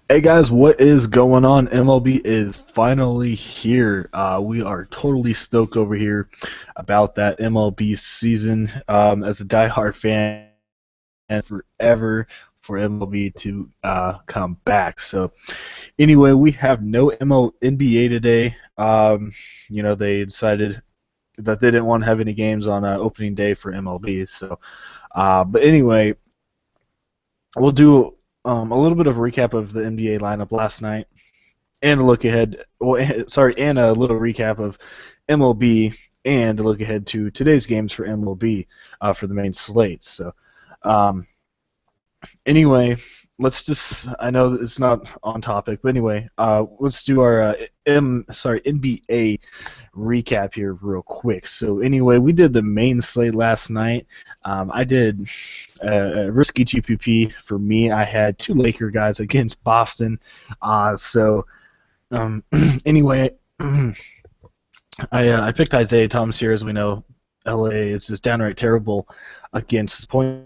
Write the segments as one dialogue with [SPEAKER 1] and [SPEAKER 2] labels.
[SPEAKER 1] Hey guys, what is going on? MLB is finally here. We are totally stoked over here about that MLB season. As a diehard fan, and forever for MLB to come back. So anyway, we have no NBA today. They decided that they didn't want to have any games on opening day for MLB. So, but anyway, we'll do a little bit of a recap of the NBA lineup last night and a look ahead. Well, sorry, and a little recap of MLB and a look ahead to today's games for MLB for the main slates. So, um, anyway, let's just. I know that it's not on topic, but anyway, let's do our NBA recap here real quick. So anyway, we did the main slate last night. I did a risky GPP for me. I had two Laker guys against Boston. Anyway, I picked Isaiah Thomas here. As we know, LA is just downright terrible against the point.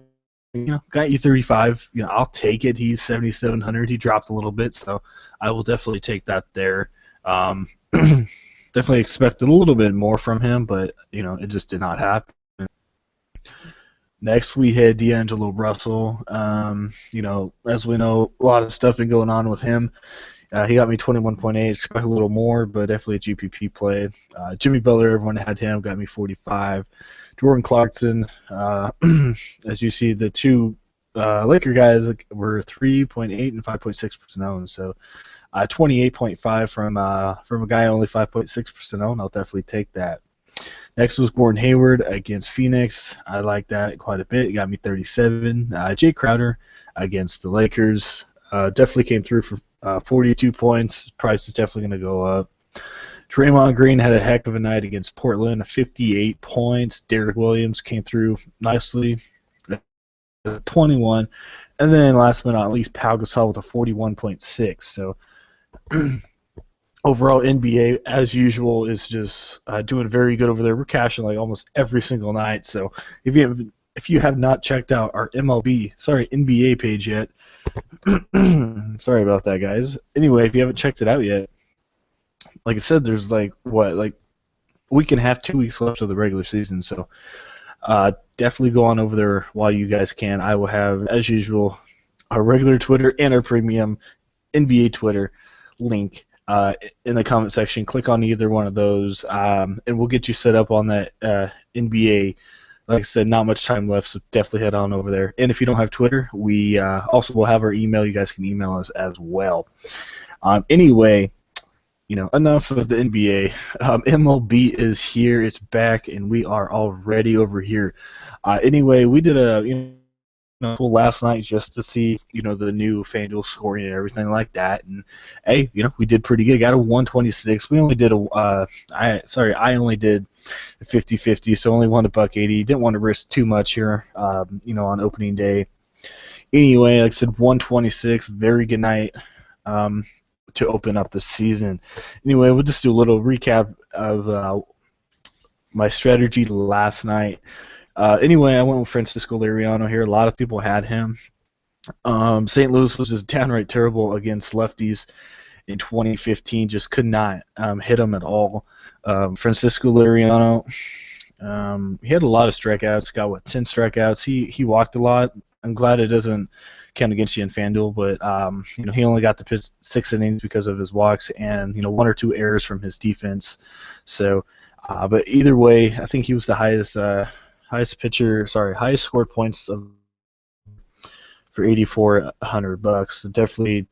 [SPEAKER 1] Got you 35. I'll take it. He's 7,700. He dropped a little bit, so I will definitely take that there. Definitely expected a little bit more from him, but it just did not happen. Next, we had D'Angelo Russell. As we know, a lot of stuff been going on with him. He got me 21.8, expect a little more, but definitely a GPP play. Jimmy Butler, everyone had him, got me 45. Jordan Clarkson, as you see, the two Laker guys were 3.8 and 5.6% owned, so 28.5 from a guy only 5.6% owned. I'll definitely take that. Next was Gordon Hayward against Phoenix. I like that quite a bit. It got me 37. Jay Crowder against the Lakers. Definitely came through for 42 points. Price is definitely going to go up. Draymond Green had a heck of a night against Portland, 58 points. Derek Williams came through nicely, 21. And then last but not least, Pau Gasol with a 41.6. So overall, NBA, as usual, is just doing very good over there. We're cashing like almost every single night. So if you have not checked out our NBA page yet, sorry about that, guys. Anyway, if you haven't checked it out yet, like I said, there's like a week and a half, 2 weeks left of the regular season. So definitely go on over there while you guys can. I will have, as usual, our regular Twitter and our premium NBA Twitter link in the comment section. Click on either one of those, and we'll get you set up on that NBA. Like I said, not much time left, so definitely head on over there. And if you don't have Twitter, we also will have our email. You guys can email us as well. Anyway, enough of the NBA. MLB is here. It's back, and we are already over here. Anyway, we did a pool last night just to see the new Fanduel scoring and everything like that. And hey, we did pretty good. Got a 126. We only did I only did a 50-50, so only won a $1.80. Didn't want to risk too much here, on opening day. Anyway, like I said, 126. Very good night. To open up the season. Anyway, we'll just do a little recap of my strategy last night. Anyway, I went with Francisco Liriano here. A lot of people had him. St. Louis was just downright terrible against lefties in 2015. Just could not hit him at all. Francisco Liriano, he had a lot of strikeouts. Got 10 strikeouts. He walked a lot. I'm glad it doesn't count against you in FanDuel, but he only got to pitch 6 innings because of his walks and 1 or 2 errors from his defense. So, but either way, I think he was the highest scored points for $8,400. Definitely,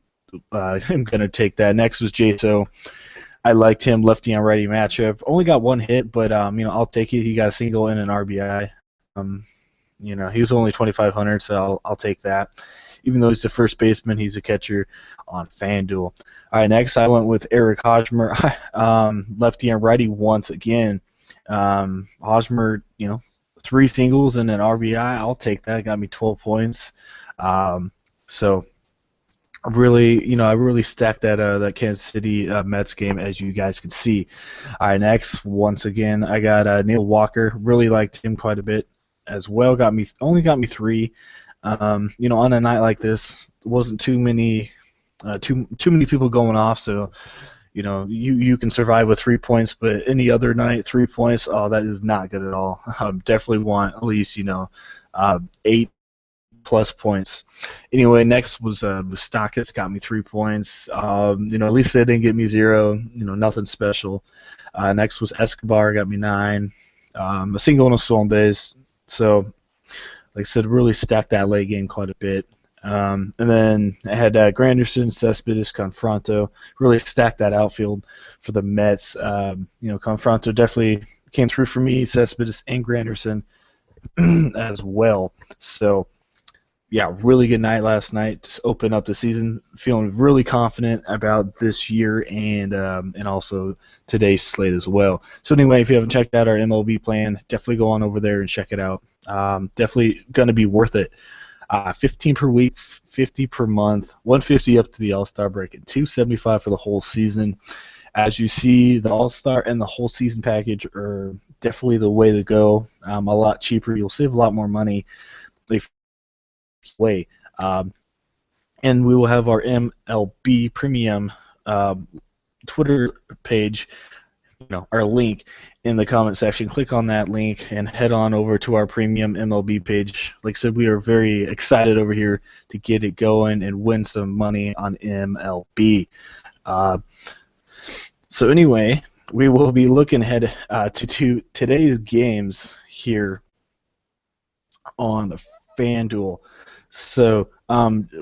[SPEAKER 1] I'm gonna take that. Next was Jaso. I liked him, lefty on righty matchup. Only got 1 hit, but I'll take it. He got a single and an RBI. He was only 2,500, so I'll take that. Even though he's the first baseman, he's a catcher on FanDuel. All right, next I went with Eric Hosmer, lefty and righty once again. Hosmer, 3 singles and an RBI. I'll take that. Got me 12 points. So I really stacked that Kansas City Mets game, as you guys can see. All right, next once again I got Neil Walker. Really liked him quite a bit as well. Only got me 3. On a night like this, wasn't too many too many people going off, so you can survive with 3 points, but any other night 3 points, oh, that is not good at all. Definitely want at least 8+ points. Anyway, next was Mustakis, got me 3 points. At least they didn't get me 0. Nothing special. Next was Escobar, got me 9. A single and a stolen base. So, like I said, really stacked that late game quite a bit. And then I had Granderson, Cespedes, Confronto. Really stacked that outfield for the Mets. Confronto definitely came through for me, Cespedes and Granderson as well. So, yeah, really good night last night. Just open up the season, feeling really confident about this year and also today's slate as well. So anyway, if you haven't checked out our MLB plan, definitely go on over there and check it out. Definitely going to be worth it. 15 per week, 50 per month, 150 up to the All-Star break, and 275 for the whole season. As you see, the All-Star and the whole season package are definitely the way to go. A lot cheaper. You'll save a lot more money if way. And we will have our MLB Premium Twitter page, our link in the comment section. Click on that link and head on over to our Premium MLB page. Like I said, we are very excited over here to get it going and win some money on MLB. So anyway, we will be looking ahead to today's games here on Fanduel. So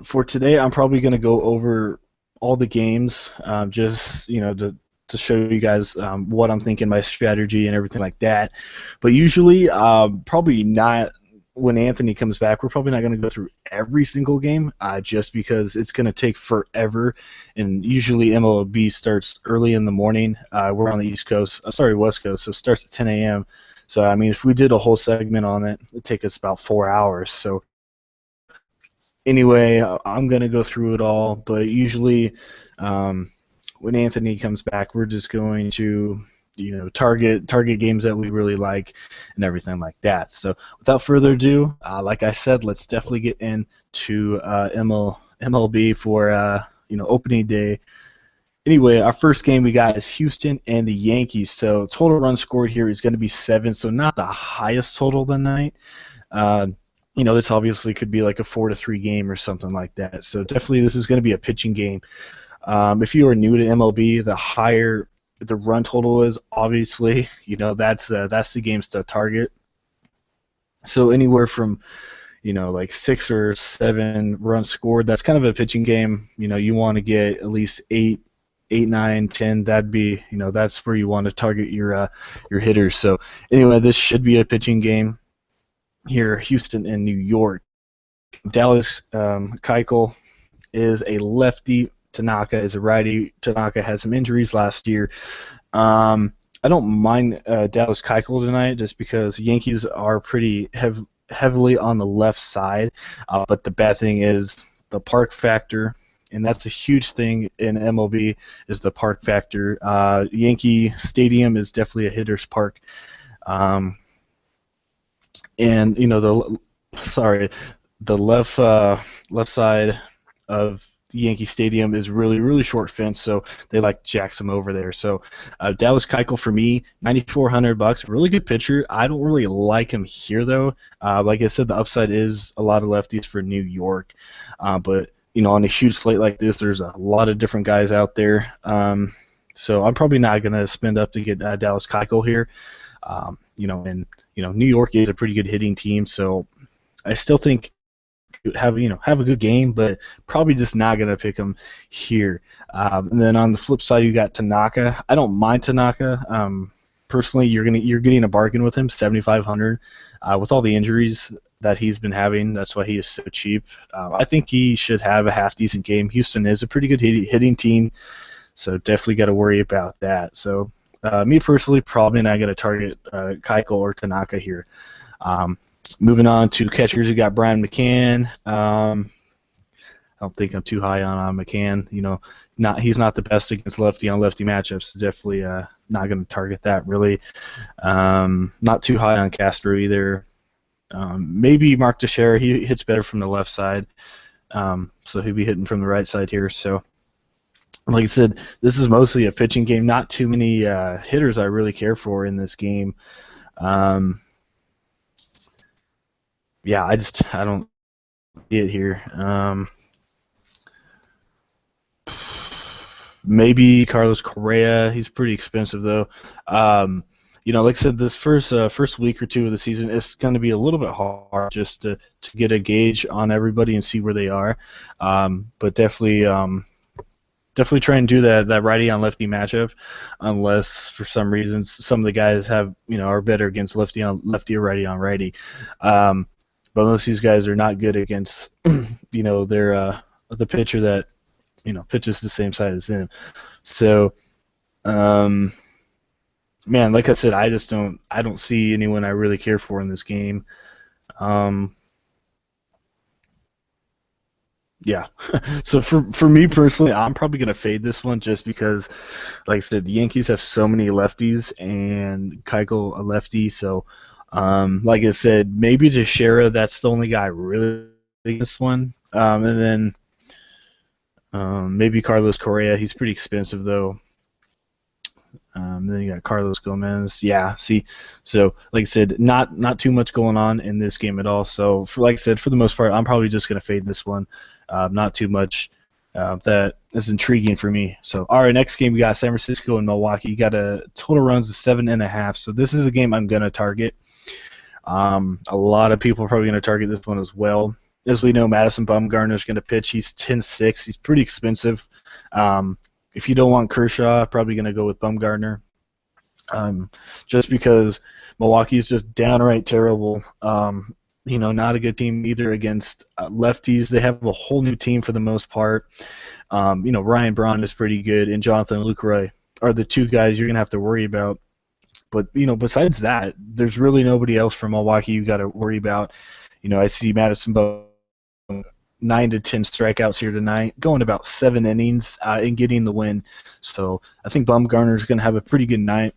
[SPEAKER 1] for today, I'm probably going to go over all the games, just to show you guys what I'm thinking, my strategy, and everything like that. But usually, probably not. When Anthony comes back, we're probably not going to go through every single game, just because it's going to take forever. And usually MLB starts early in the morning. We're on the East Coast, West Coast, so it starts at 10 a.m. So I mean, if we did a whole segment on it, it'd take us about 4 hours. So anyway, I'm going to go through it all, but usually when Anthony comes back, we're just going to target games that we really like and everything like that. So without further ado, like I said, let's definitely get into MLB for opening day. Anyway, our first game we got is Houston and the Yankees. So total runs scored here is going to be 7, so not the highest total of the night. This obviously could be like a 4-3 game or something like that. So definitely this is going to be a pitching game. If you are new to MLB, the higher the run total is, obviously, that's the games to target. So anywhere from, like 6 or 7 runs scored, that's kind of a pitching game. You want to get at least 8, 9, 10. That'd be, that's where you want to target your hitters. So anyway, this should be a pitching game here, Houston and New York. Dallas Keuchel is a lefty. Tanaka is a righty. Tanaka had some injuries last year. I don't mind Dallas Keuchel tonight just because Yankees are pretty heavily on the left side. But the bad thing is the park factor, and that's a huge thing in MLB is the park factor. Yankee Stadium is definitely a hitter's park. And the left side of Yankee Stadium is really, really short fence, so they like jacks them over there. So Dallas Keuchel for me, $9,400, really good pitcher. I don't really like him here though. Like I said, the upside is a lot of lefties for New York, but on a huge slate like this, there's a lot of different guys out there. So I'm probably not gonna spend up to get Dallas Keuchel here. New York is a pretty good hitting team, so I still think have a good game, but probably just not gonna pick him here. And then on the flip side, you got Tanaka. I don't mind Tanaka. Personally, you're getting a bargain with him, $7,500, with all the injuries that he's been having. That's why he is so cheap. I think he should have a half decent game. Houston is a pretty good hitting team, so definitely got to worry about that. So me personally, probably not going to target Keuchel or Tanaka here. Moving on to catchers, you got Brian McCann. I don't think I'm too high on McCann. He's not the best against lefty on lefty matchups. So definitely not going to target that really. Not too high on Castro either. Maybe Mark Teixeira. He hits better from the left side. So he'll be hitting from the right side here. So, like I said, this is mostly a pitching game. Not too many hitters I really care for in this game. Yeah, I don't see it here. Maybe Carlos Correa. He's pretty expensive though. Like I said, this first week or two of the season, it's going to be a little bit hard just to get a gauge on everybody and see where they are. But definitely try and do that righty on lefty matchup, unless for some reason some of the guys are better against lefty on lefty or righty on righty. But most of these guys are not good against their the pitcher that pitches the same side as him. So, man, like I said, I don't see anyone I really care for in this game. Yeah. So for me personally, I'm probably gonna fade this one just because, like I said, the Yankees have so many lefties and Keuchel a lefty. So, like I said, maybe Teixeira, that's the only guy really in this one. And then maybe Carlos Correa. He's pretty expensive though. Then you got Carlos Gomez. Yeah, see, so like I said, not too much going on in this game at all. So like I said, for the most part, I'm probably just gonna fade this one. Not too much that is intriguing for me. So all right, next game we got San Francisco and Milwaukee. You got a total runs of 7.5. So this is a game I'm gonna target. A lot of people are probably gonna target this one as well. As we know, Madison Bumgarner is going to pitch. He's 10-6. He's pretty expensive. If you don't want Kershaw, probably going to go with Bumgarner. Just because Milwaukee is just downright terrible. Not a good team either against lefties. They have a whole new team for the most part. Ryan Braun is pretty good, and Jonathan Lucroy are the two guys you're going to have to worry about. But, besides that, there's really nobody else from Milwaukee you got to worry about. I see Madison Bumgarner 9 to 10 strikeouts here tonight, going about 7 innings and getting the win. So I think Bumgarner is going to have a pretty good night.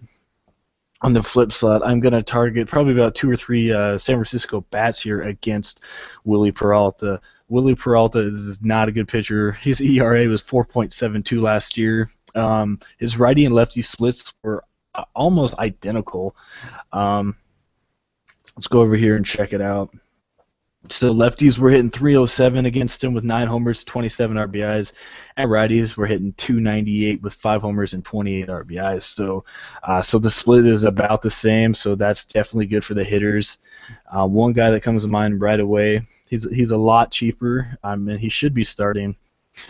[SPEAKER 1] On the flip side, I'm going to target probably about 2 or 3 San Francisco bats here against Willie Peralta. Willie Peralta is not a good pitcher. His ERA was 4.72 last year. His righty and lefty splits were almost identical. Let's go over here and check it out. So lefties were hitting 307 against him with 9 homers, 27 RBIs, and righties were hitting 298 with 5 homers and 28 RBIs. So the split is about the same. So that's definitely good for the hitters. One guy that comes to mind right away, he's a lot cheaper, and he should be starting,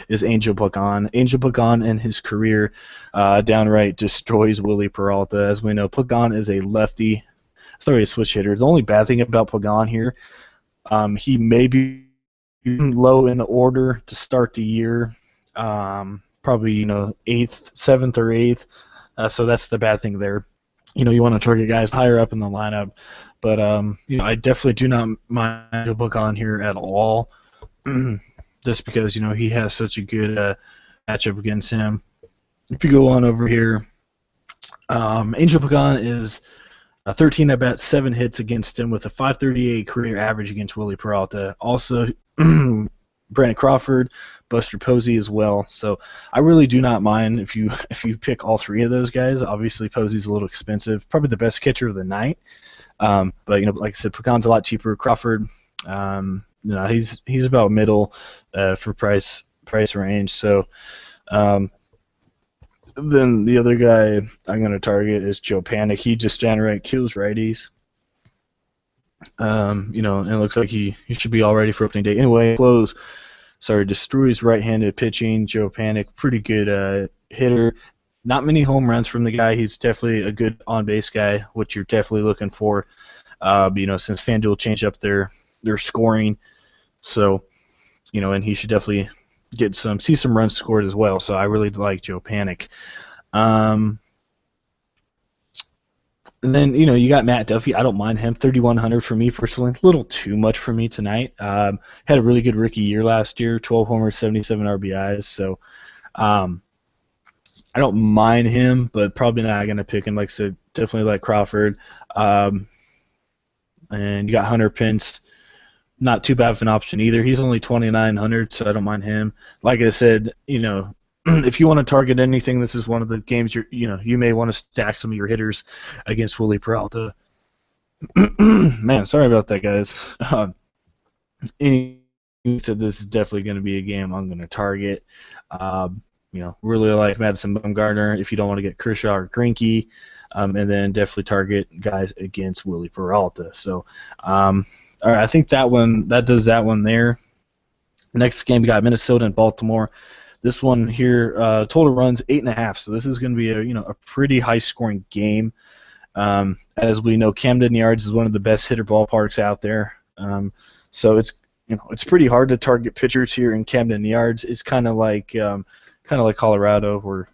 [SPEAKER 1] is Angel Pagan. Angel Pagan in his career downright destroys Willie Peralta. As we know, Pagan is a lefty. Sorry, a switch hitter. The only bad thing about Pagan here, he may be low in the order to start the year, probably 8th, 7th, or 8th. So that's the bad thing there. You want to target guys higher up in the lineup, but I definitely do not mind the book on here at all, just because he has such a good matchup against him. If you go on over here, Angel Pagan is 13 at bats, 7 hits against him with a 5.38 career average against Willie Peralta. Also, Brandon Crawford, Buster Posey as well. So I really do not mind if you pick all 3 of those guys. Obviously, Posey's a little expensive, probably the best catcher of the night. But like I said, Pagan's a lot cheaper. Crawford, he's about middle for price range. So. Then the other guy I'm going to target is Joe Panic. He just downright kills righties. And it looks like he should be all ready for opening day. Anyway, destroys right-handed pitching. Joe Panic, pretty good hitter. Not many home runs from the guy. He's definitely a good on-base guy, which you're definitely looking for. Since Fanduel changed up their scoring, so and he should definitely see some runs scored as well. So I really like Joe Panic. And then you got Matt Duffy. I don't mind him. 3,100 for me personally. A little too much for me tonight. Had a really good rookie year last year. 12 homers, 77 RBIs. So I don't mind him, but probably not going to pick him. Like I said, definitely like Crawford. And you got Hunter Pence. not too bad of an option either. He's only 2,900, so I don't mind him. Like I said, if you want to target anything, this is one of the games you may want to stack some of your hitters against Willie Peralta. Man, sorry about that, guys. Any said this is definitely going to be a game I'm going to target. Really like Madison Bumgarner if you don't want to get Kershaw or Greinke, and then definitely target guys against Willie Peralta. So, all right, I think that does that one there. Next game we got Minnesota and Baltimore. This one here, total runs 8.5. So this is going to be a pretty high scoring game. As we know, Camden Yards is one of the best hitter ballparks out there. So it's pretty hard to target pitchers here in Camden Yards. It's kind of like Colorado, where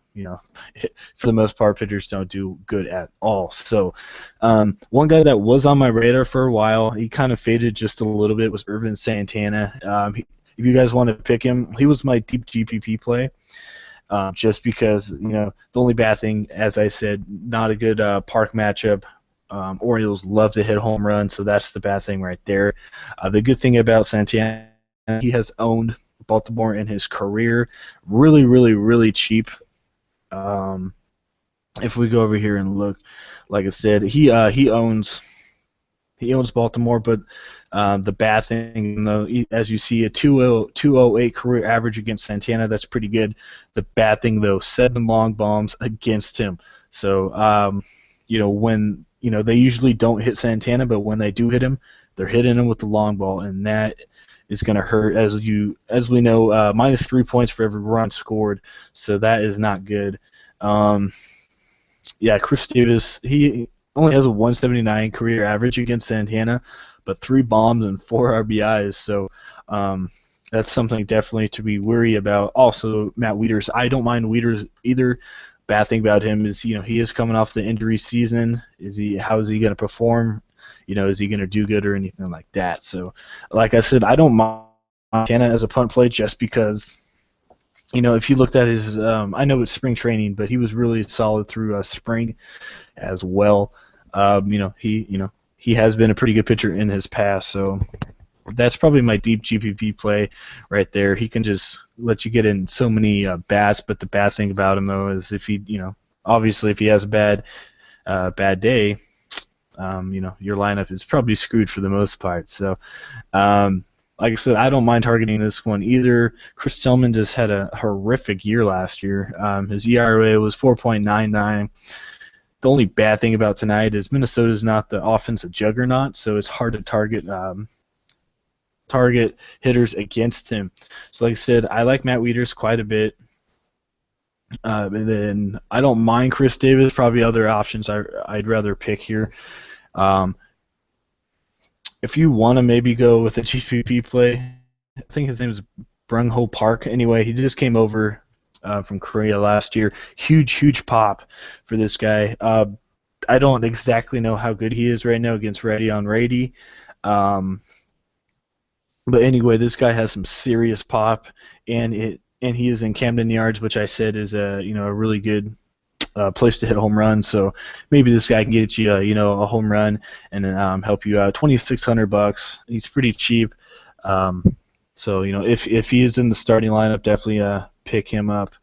[SPEAKER 1] for the most part pitchers don't do good at all. So one guy that was on my radar for a while, he kind of faded just a little bit, was Irvin Santana. If you guys want to pick him, he was my deep GPP play. Just because the only bad thing, as I said, not a good park matchup. Orioles love to hit home runs, so that's the bad thing right there. The good thing about Santana, he has owned Baltimore in his career, really, really, really cheap. If we go over here and look, like I said, he owns Baltimore, but the bad thing, though, as you see, a 208 career average against Santana, that's pretty good. The bad thing, though, 7 long bombs against him. So, when they usually don't hit Santana, but when they do hit him, they're hitting him with the long ball, and that is going to hurt. As we know, minus 3 points for every run scored, so that is not good. Chris Davis, he only has a 179 career average against Santana, but 3 bombs and 4 RBIs. So that's something definitely to be wary about. Also, Matt Wieters, I don't mind Wieters either. Bad thing about him is, he is coming off the injury season. How is he going to perform? Is he going to do good or anything like that? So, like I said, I don't mind Santana as a punt play just because, if you looked at his, I know it's spring training, but he was really solid through spring as well. He has been a pretty good pitcher in his past, so that's probably my deep GPP play right there. He can just let you get in so many bats, but the bad thing about him, though, is if obviously if he has a bad day, your lineup is probably screwed for the most part. So, like I said, I don't mind targeting this one either. Chris Tillman just had a horrific year last year. His ERA was 4.99. The only bad thing about tonight is Minnesota's not the offensive juggernaut, so it's hard to target hitters against him. So like I said, I like Matt Wieters quite a bit. And then I don't mind Chris Davis. Probably other options I'd rather pick here. If you want to maybe go with a GPP play, I think his name is Brung-Ho Park. Anyway, he just came over from Korea last year. Huge pop for this guy. I don't exactly know how good he is right now against righty on righty. But anyway, this guy has some serious pop, and he is in Camden Yards, which I said is a really good place to hit a home run. So maybe this guy can get you a home run and then help you out. $2,600. He's pretty cheap. So if he is in the starting lineup, definitely pick him up.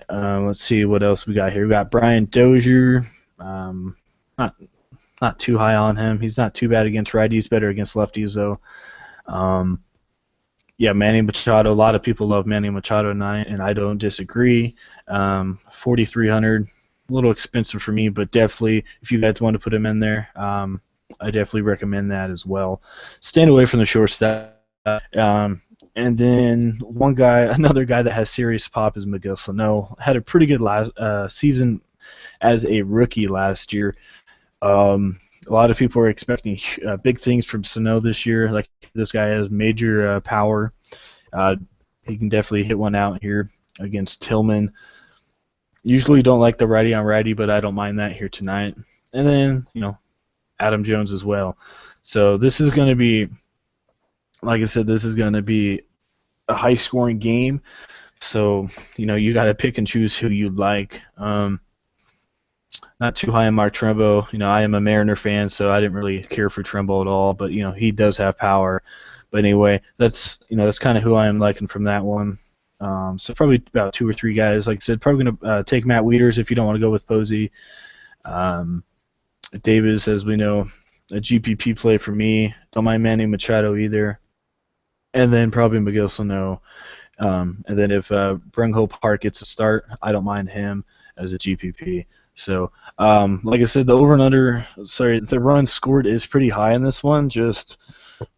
[SPEAKER 1] Let's see what else we got here. We got Brian Dozier. Not too high on him. He's not too bad against righties. Better against lefties though. Manny Machado. A lot of people love Manny Machado tonight, and I don't disagree. 4,300, a little expensive for me, but definitely if you guys want to put him in there, I definitely recommend that as well. Staying away from the shortstop. And then another guy that has serious pop is Miguel Sano. Had a pretty good season as a rookie last year. A lot of people are expecting big things from Sano this year. Like, this guy has major power. He can definitely hit one out here against Tillman. Usually don't like the righty on righty, but I don't mind that here tonight. And then, Adam Jones as well. So this is going to be, like I said, this is going to be a high-scoring game. So, you got to pick and choose who you like. not too high on Mark Trumbo. I am a Mariner fan, so I didn't really care for Trumbo at all. But he does have power. But anyway, that's kind of who I am liking from that one. So probably about 2 or 3 guys. Like I said, probably gonna take Matt Wieters if you don't want to go with Posey. Davis, as we know, a GPP play for me. Don't mind Manny Machado either. And then probably Miguel Sano. And then if Brungho Park gets a start, I don't mind him as a GPP. So, like I said, the over and under, the runs scored is pretty high in this one. Just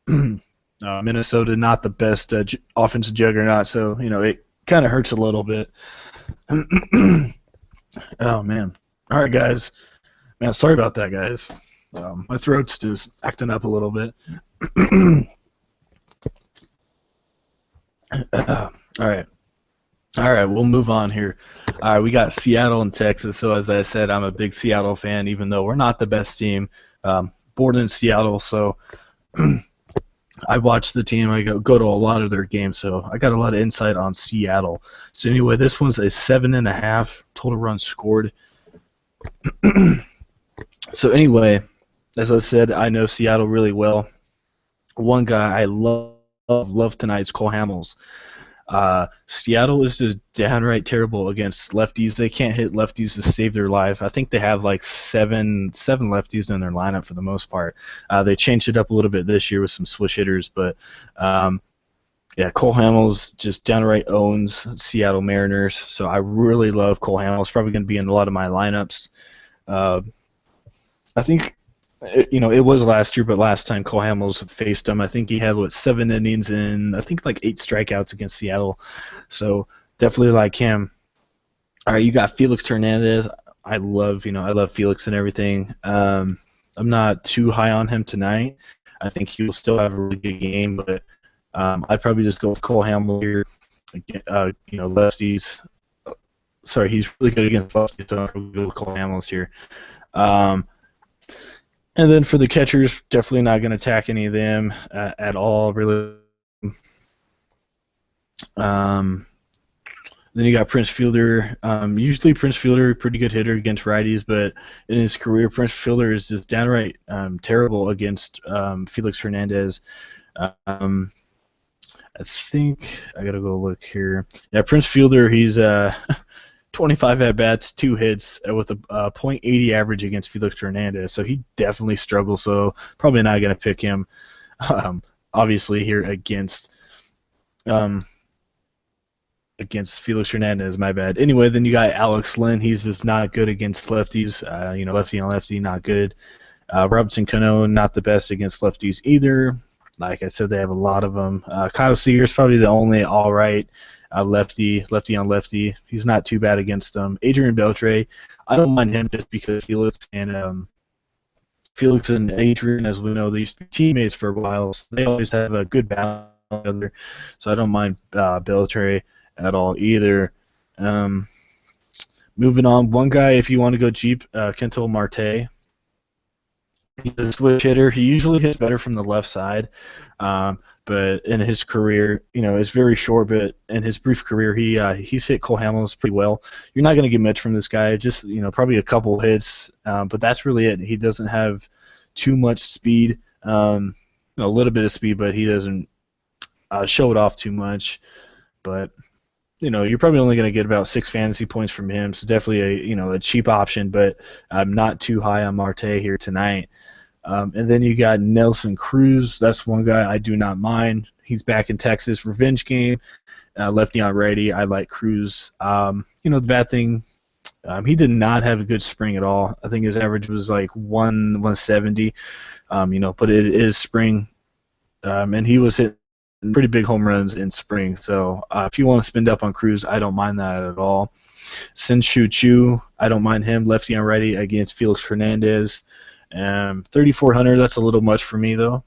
[SPEAKER 1] Minnesota, not the best offensive juggernaut, so it kind of hurts a little bit. Oh man! All right, guys. Man, sorry about that, guys. My throat's just acting up a little bit. All right. We'll move on here. All right, we got Seattle and Texas. So as I said, I'm a big Seattle fan, even though we're not the best team. Born in Seattle, so I watch the team. I go to a lot of their games, so I got a lot of insight on Seattle. So anyway, this one's a 7.5 total runs scored. So anyway, as I said, I know Seattle really well. One guy I love tonight is Cole Hamels. Seattle is just downright terrible against lefties. They can't hit lefties to save their life. I think they have like seven lefties in their lineup for the most part. They changed it up a little bit this year with some switch hitters, but Cole Hamels just downright owns Seattle Mariners. So I really love Cole Hamels. Probably going to be in a lot of my lineups. I think it was last year, but last time Cole Hamels faced him, I think he had 7 innings and I think like 8 strikeouts against Seattle. So definitely like him. All right, you got Felix Hernandez. I love Felix and everything. I'm not too high on him tonight. I think he will still have a really good game, but I'd probably just go with Cole Hamels here. Lefties. Sorry, he's really good against lefties, so I'll go with Cole Hamels here. And then for the catchers, definitely not going to attack any of them at all, really. Then you got Prince Fielder. Usually Prince Fielder, pretty good hitter against righties, but in his career, Prince Fielder is just downright terrible against Felix Hernandez. I think I got to go look here. Yeah, Prince Fielder, he's 25 at-bats, 2 hits with a .80 average against Felix Hernandez, so he definitely struggles, so probably not going to pick him, obviously, here against Felix Hernandez, my bad. Anyway, then you got Alex Lynn. He's just not good against lefties, lefty on lefty, not good. Robinson Cano, not the best against lefties either. Like I said, they have a lot of them. Kyle Seager's probably the only all right lefty on lefty. He's not too bad against them. Adrian Beltre, I don't mind him just because Felix and Adrian, as we know, they used to be teammates for a while. So they always have a good balance together. So I don't mind Beltre at all either. Moving on, one guy, if you want to go cheap, Kentel Marte. He's a switch hitter. He usually hits better from the left side, but in his career, it's very short. But in his brief career, he's hit Cole Hamels pretty well. You're not going to get much from this guy. Just probably a couple hits, but that's really it. He doesn't have too much speed. A little bit of speed, but he doesn't show it off too much. But you're probably only going to get about 6 fantasy points from him. So definitely a cheap option, but I'm not too high on Marte here tonight. And then you got Nelson Cruz. That's one guy I do not mind. He's back in Texas. Revenge game. Lefty on righty. I like Cruz. The bad thing, he did not have a good spring at all. I think his average was like 170. But it is spring. And he was hitting pretty big home runs in spring. So if you want to spend up on Cruz, I don't mind that at all. Sin-Shu Chu, I don't mind him. Lefty on righty against Felix Hernandez. 3,400, that's a little much for me though.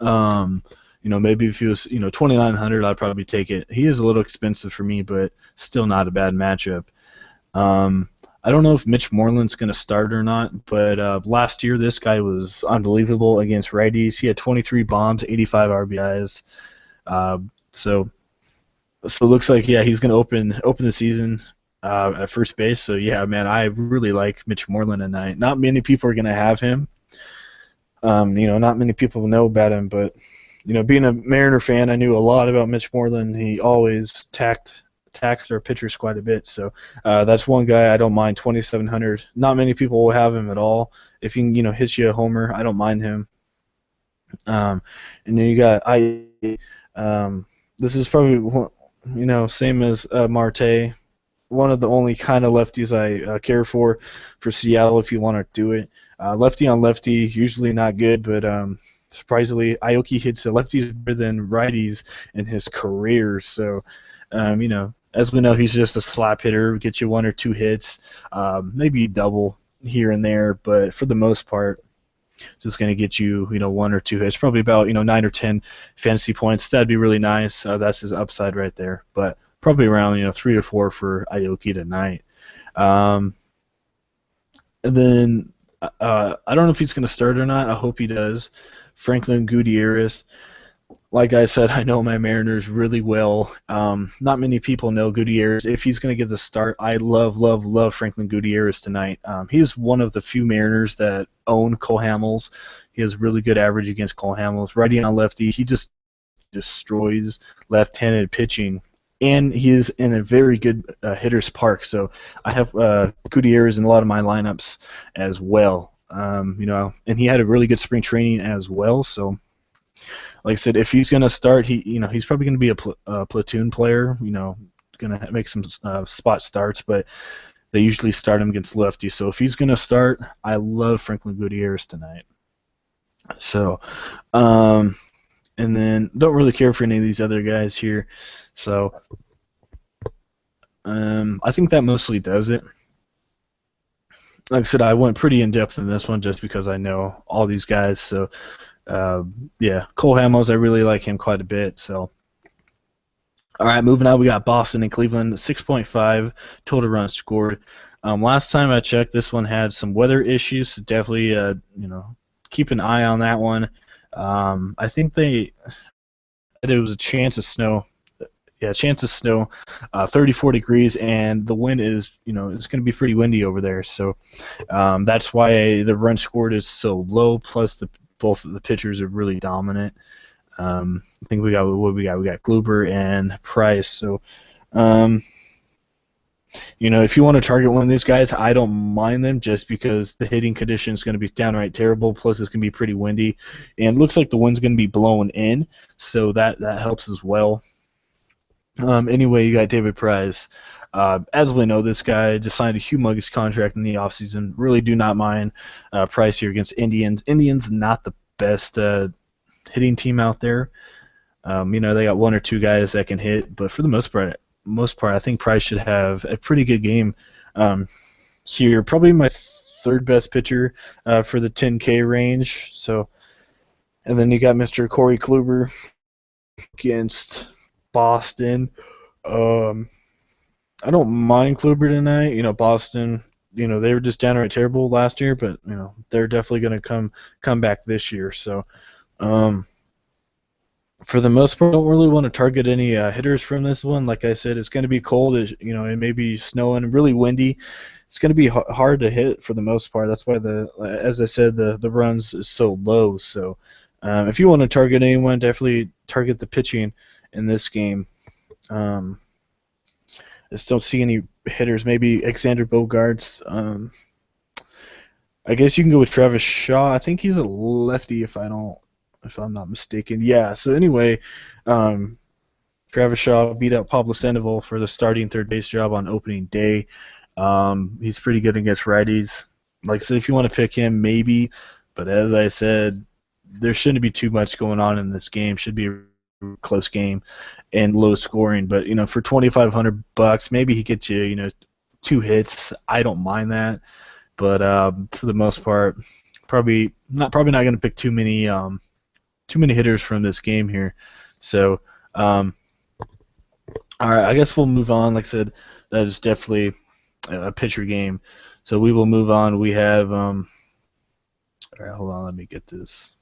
[SPEAKER 1] Maybe if he was 2,900, I'd probably take it. He is a little expensive for me, but still not a bad matchup. I don't know if Mitch Moreland's going to start or not, but last year this guy was unbelievable against righties. He had 23 bombs, 85 RBIs. So it looks like he's going to open the season at first base. So yeah, man, I really like Mitch Moreland tonight. Not many people are gonna have him. Not many people know about him, but being a Mariner fan, I knew a lot about Mitch Moreland. He always taxed our pitchers quite a bit. So that's one guy I don't mind. 2,700. Not many people will have him at all. If he can, hit you a homer, I don't mind him. And then you got this is probably same as Marte. One of the only kind of lefties I care for Seattle if you want to do it. Lefty on lefty, usually not good, but surprisingly, Aoki hits lefties better than righties in his career. So, as we know, he's just a slap hitter, get you one or two hits, maybe double here and there, but for the most part, it's just going to get you, one or two hits, probably about 9 or 10 fantasy points. That'd be really nice. That's his upside right there, but probably around 3 or 4 for Aoki tonight. And then I don't know if he's going to start or not. I hope he does. Franklin Gutierrez. Like I said, I know my Mariners really well. Not many people know Gutierrez. If he's going to get the start, I love, love, love Franklin Gutierrez tonight. He's one of the few Mariners that own Cole Hamels. He has really good average against Cole Hamels. Righty on lefty, he just destroys left-handed pitching. And he is in a very good hitter's park. So I have Gutierrez in a lot of my lineups as well. And he had a really good spring training as well. So, like I said, if he's going to start, he's probably going to be a platoon player. Going to make some spot starts, but they usually start him against lefty. So if he's going to start, I love Franklin Gutierrez tonight. So, and then don't really care for any of these other guys here. So, I think that mostly does it. Like I said, I went pretty in depth in this one just because I know all these guys. So, yeah, Cole Hamels, I really like him quite a bit. So, all right, moving on, we got Boston and Cleveland, 6.5 total runs scored. Last time I checked, this one had some weather issues, so definitely, keep an eye on that one. I think there was a chance of snow. Yeah, chance of snow, 34 degrees, and the wind is, it's going to be pretty windy over there. So that's why the run scored is so low. Plus, both of the pitchers are really dominant. I think we got Kluber and Price. So, if you want to target one of these guys, I don't mind them just because the hitting condition is going to be downright terrible. Plus, it's going to be pretty windy, and it looks like the wind's going to be blowing in, so that helps as well. Anyway, you got David Price. As we know, this guy just signed a humongous contract in the offseason. Really do not mind Price here against Indians. Indians not the best hitting team out there. They got one or two guys that can hit, but for the most part, I think Price should have a pretty good game here. Probably my third best pitcher for the 10K range. So, and then you got Mr. Corey Kluber against Boston. I don't mind Kluber tonight. Boston, they were just downright terrible last year, but they're definitely going to come back this year. So, for the most part, I don't really want to target any hitters from this one. Like I said, it's going to be cold. It may be snowing, really windy. It's going to be hard to hit for the most part. That's why as I said, the runs is so low. So, if you want to target anyone, definitely target the pitching in this game. I just don't see any hitters. Maybe Alexander Bogaerts. I guess you can go with Travis Shaw. I think he's a lefty if I'm not mistaken. Yeah. So anyway, Travis Shaw beat out Pablo Sandoval for the starting third base job on opening day. He's pretty good against righties. Like I said, if you want to pick him, maybe. But as I said, there shouldn't be too much going on in this game. Should be a close game and low scoring. But for $2,500, maybe he gets you 2 hits. I don't mind that. But for the most part, probably not going to pick too many hitters from this game here. So, all right, I guess we'll move on. Like I said, that is definitely a pitcher game. So we will move on. We have all right, hold on, let me get this.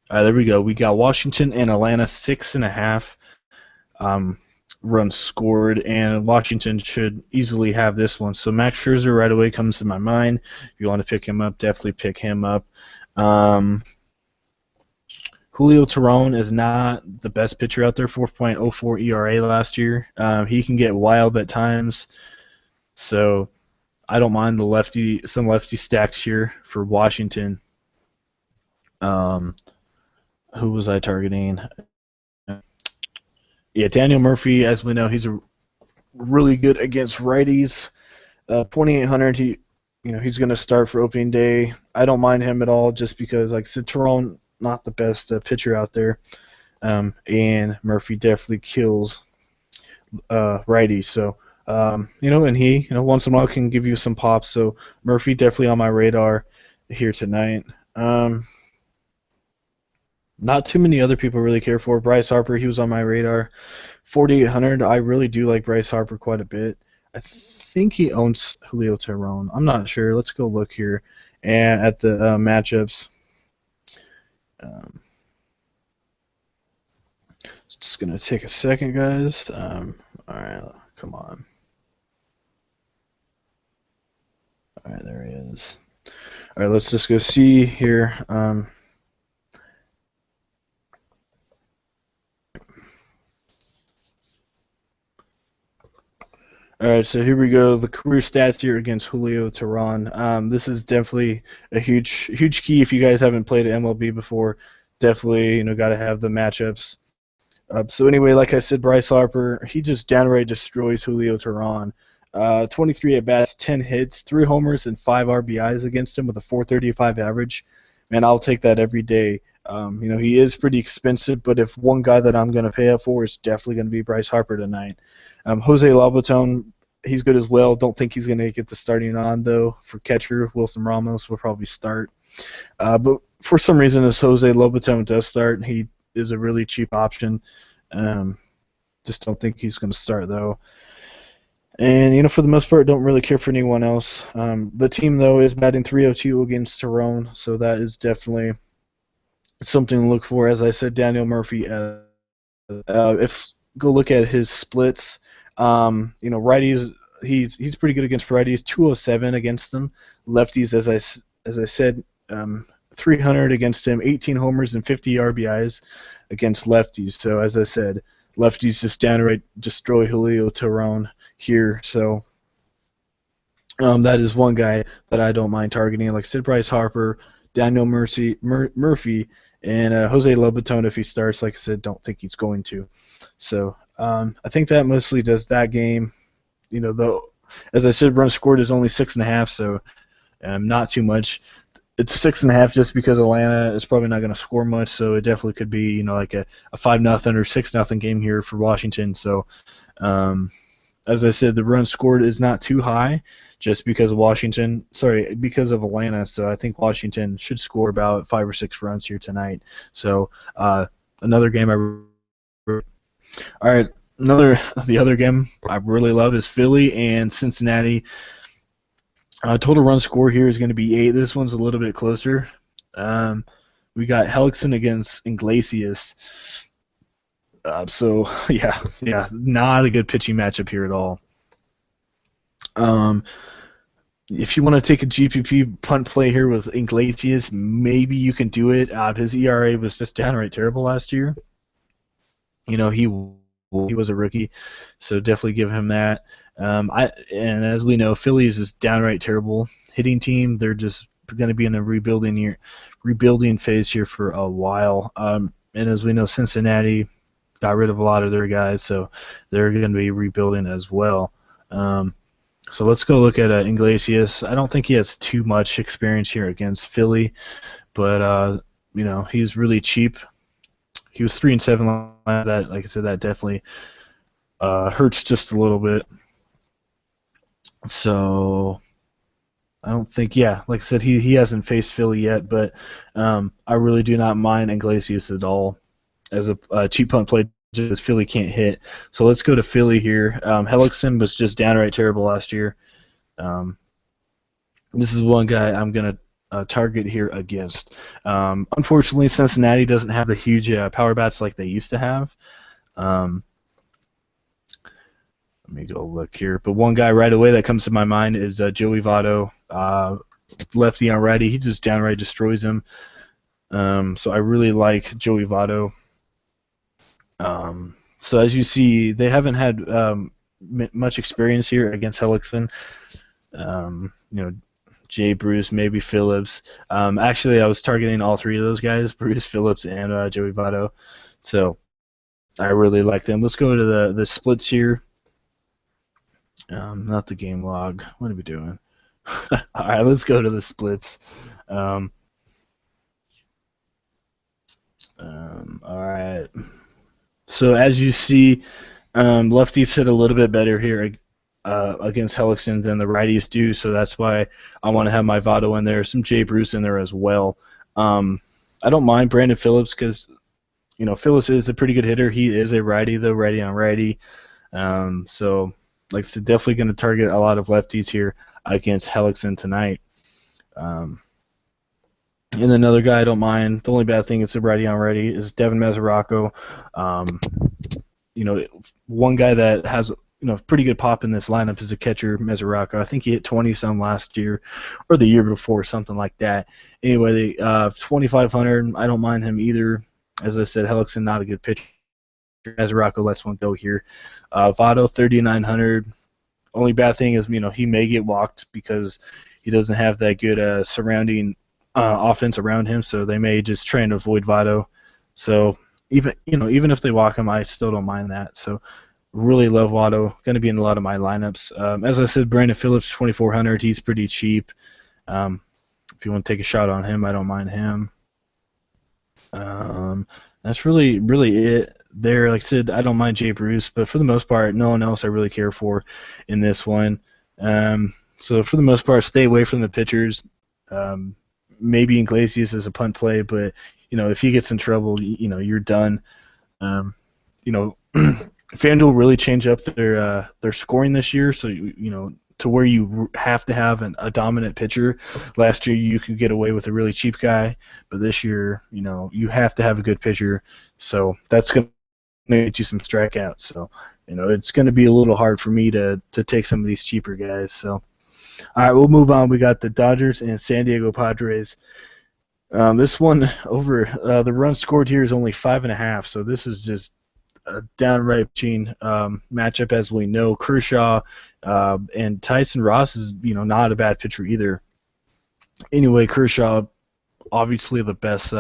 [SPEAKER 1] All right, there we go. We got Washington and Atlanta 6.5. runs scored, and Washington should easily have this one. So Max Scherzer right away comes to my mind. If you want to pick him up, definitely pick him up. Julio Teheran is not the best pitcher out there, 4.04 ERA last year. He can get wild at times, so I don't mind some lefty stacks here for Washington. Who was I targeting? Yeah, Daniel Murphy, as we know, he's really good against righties. 2,800, he's going to start for opening day. I don't mind him at all, just because, like I said, Teheran, not the best pitcher out there, and Murphy definitely kills righties. So, and he, once in a while can give you some pops. So Murphy definitely on my radar here tonight. Not too many other people really care for. Bryce Harper, he was on my radar. 4,800, I really do like Bryce Harper quite a bit. I think he owns Julio Teheran. I'm not sure. Let's go look here and at the matchups. It's just going to take a second, guys. All right, come on. All right, there he is. All right, let's just go see here. All right, so here we go. The career stats here against Julio Teheran. This is definitely a huge key if you guys haven't played MLB before. Definitely, got to have the matchups. So anyway, like I said, Bryce Harper, he just downright destroys Julio Teheran. 23 at bats, 10 hits, 3 homers, and 5 RBIs against him with a 4.35 average. Man, I'll take that every day. He is pretty expensive, but if one guy that I'm going to pay up for is definitely going to be Bryce Harper tonight. Jose Lobaton, he's good as well. Don't think he's going to get the starting on, though. For catcher, Wilson Ramos will probably start. But for some reason, as Jose Lobaton does start, he is a really cheap option. Just don't think he's going to start, though. And, for the most part, don't really care for anyone else. The team, though, is batting .302 against Teheran, so that is definitely something to look for. As I said, Daniel Murphy, if go look at his splits, righties, he's pretty good against righties, 207 against them. Lefties, as I said, 300 against him, 18 homers and 50 RBIs against lefties. So as I said, lefties just downright destroy Julio Teheran here. So that is one guy that I don't mind targeting. Like I said, Bryce Harper, Daniel Murphy, and Jose Lobaton if he starts. Like I said, don't think he's going to. So I think that mostly does that game. Though, as I said, run scored is only 6.5, so not too much. It's 6.5 just because Atlanta is probably not going to score much, so it definitely could be like a 5-0 or 6-0 game here for Washington. So as I said, the run scored is not too high just because of because of Atlanta. So I think Washington should score about 5 or 6 runs here tonight. So another game all right, the other game I really love is Philly and Cincinnati. Total run score here is going to be 8. This one's a little bit closer. We got Hellickson against Iglesias. So yeah, not a good pitching matchup here at all. If you want to take a GPP punt play here with Iglesias, maybe you can do it. His ERA was just downright terrible last year. He was a rookie, so definitely give him that. And as we know, Phillies is downright terrible hitting team. They're just going to be in a rebuilding phase here for a while. And as we know, Cincinnati got rid of a lot of their guys, so they're going to be rebuilding as well. So let's go look at Iglesias. I don't think he has too much experience here against Philly, but he's really cheap. He was 3-7 that. Like I said, that definitely hurts just a little bit. So I don't think, like I said, he hasn't faced Philly yet, but I really do not mind Iglesias at all as a cheap punt play, just Philly can't hit. So let's go to Philly here. Hellickson was just downright terrible last year. This is one guy I'm going to target here against. Unfortunately, Cincinnati doesn't have the huge power bats like they used to have. me go look here. But one guy right away that comes to my mind is Joey Votto, lefty on righty. He just downright destroys him. So I really like Joey Votto. So as you see, they haven't had much experience here against Hellickson. Jay Bruce, maybe Phillips. Actually, I was targeting all three of those guys, Bruce, Phillips, and Joey Votto. So I really like them. Let's go to the splits here. Not the game log. What are we doing? All right, let's go to the splits. All right. So as you see, lefties hit a little bit better here against Hellickson than the righties do, so that's why I want to have my Votto in there, some Jay Bruce in there as well. I don't mind Brandon Phillips because, Phillips is a pretty good hitter. He is a righty, though, righty on righty. So, like I said, definitely going to target a lot of lefties here against Hellickson tonight. And another guy I don't mind. The only bad thing it's a righty on righty is Devin Mesoraco. One guy that has pretty good pop in this lineup is a catcher, Mesoraco. I think he hit 20-some last year or the year before, something like that. Anyway, 2,500. I don't mind him either. As I said, Hellickson not a good pitcher. Mesoraco lets one go here. Votto 3,900. Only bad thing is he may get walked because he doesn't have that good surrounding offense around him, so they may just try and avoid Votto. So even if they walk him, I still don't mind that. So really love Votto. Going to be in a lot of my lineups. As I said, Brandon Phillips 2,400. He's pretty cheap. If you want to take a shot on him, I don't mind him. That's really it there. Like I said, I don't mind Jay Bruce, but for the most part, no one else I really care for in this one. So for the most part, stay away from the pitchers. Maybe Iglesias is a punt play, but if he gets in trouble, you're done. FanDuel really changed up their scoring this year, so to where you have to have a dominant pitcher. Last year you could get away with a really cheap guy, but this year you have to have a good pitcher. So that's going to get you some strikeouts. So it's going to be a little hard for me to take some of these cheaper guys. So. All right, we'll move on. We got the Dodgers and San Diego Padres. This one over the run scored here is only 5.5, so this is just a downright pitching matchup, as we know. Kershaw and Tyson Ross is not a bad pitcher either. Anyway, Kershaw obviously the best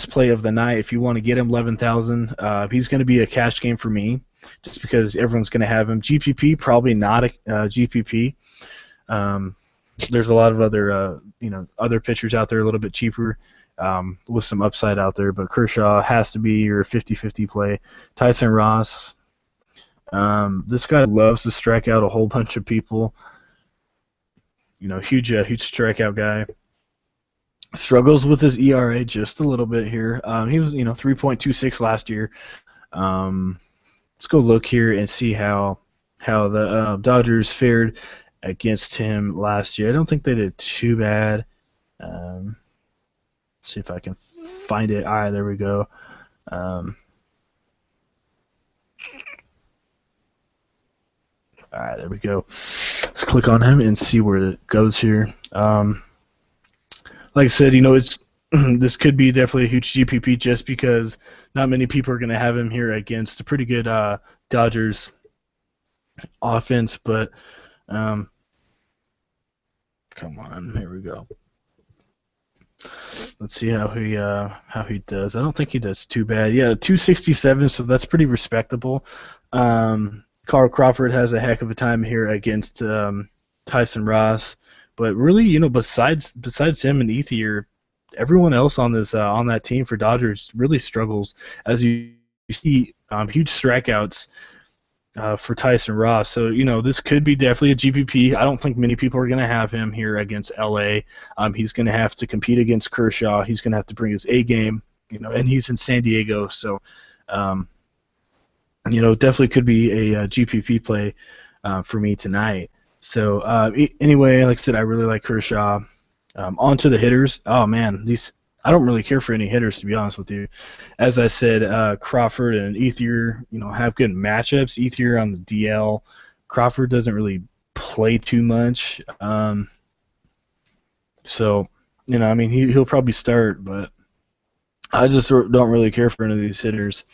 [SPEAKER 1] play of the night. If you want to get him 11,000, he's going to be a cash game for me, just because everyone's going to have him. GPP, probably not a GPP. There's a lot of other pitchers out there a little bit cheaper with some upside out there, but Kershaw has to be your 50-50 play. Tyson Ross, this guy loves to strike out a whole bunch of people. Huge strikeout guy. Struggles with his ERA just a little bit here. He was 3.26 last year. Let's go look here and see how the Dodgers fared against him last year. I don't think they did too bad. Let's see if I can find it. All right, there we go. All right, there we go. Let's click on him and see where it goes here. Like I said, it's this could be definitely a huge GPP just because not many people are going to have him here against a pretty good Dodgers offense. But come on, here we go. Let's see how he does. I don't think he does too bad. Yeah, 267, so that's pretty respectable. Carl Crawford has a heck of a time here against Tyson Ross. But really, besides him and Ethier, everyone else on this on that team for Dodgers really struggles. As you see, huge strikeouts for Tyson Ross. So this could be definitely a GPP. I don't think many people are going to have him here against LA. He's going to have to compete against Kershaw. He's going to have to bring his A game. And he's in San Diego, so definitely could be a GPP play for me tonight. So anyway, like I said, I really like Kershaw. On to the hitters. Oh man, I don't really care for any hitters, to be honest with you. As I said, Crawford and Ethier, have good matchups. Ethier on the DL. Crawford doesn't really play too much. So, I mean, he'll probably start, but I just don't really care for any of these hitters.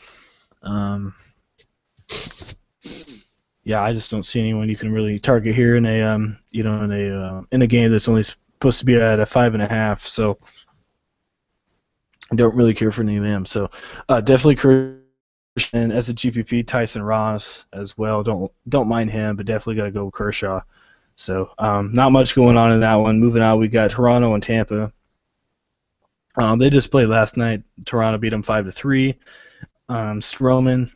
[SPEAKER 1] Yeah, I just don't see anyone you can really target here in a in a game that's only supposed to be at a 5.5. So I don't really care for any of them. So definitely Christian as a GPP. Tyson Ross as well. Don't mind him, but definitely got to go with Kershaw. So not much going on in that one. Moving on, we got Toronto and Tampa. They just played last night. Toronto beat them 5-3. Stroman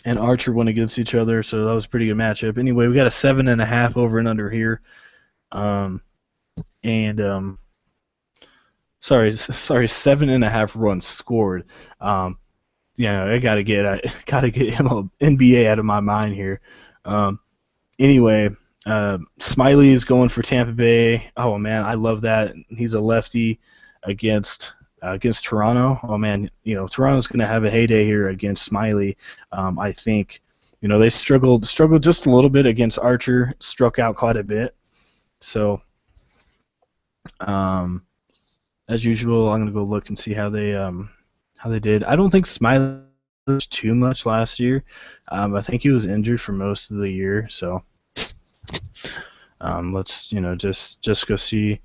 [SPEAKER 1] and Archer went against each other, so that was a pretty good matchup. Anyway, we got a 7.5 over and under here. Sorry, 7.5 runs scored. I gotta get NBA out of my mind here. Anyway, Smiley is going for Tampa Bay. Oh man, I love that. He's a lefty against Toronto. Oh man, Toronto's going to have a heyday here against Smiley. I think, they struggled just a little bit against Archer, struck out quite a bit. So, as usual, I'm going to go look and see how they did. I don't think Smiley was too much last year. I think he was injured for most of the year. So, let's just go see.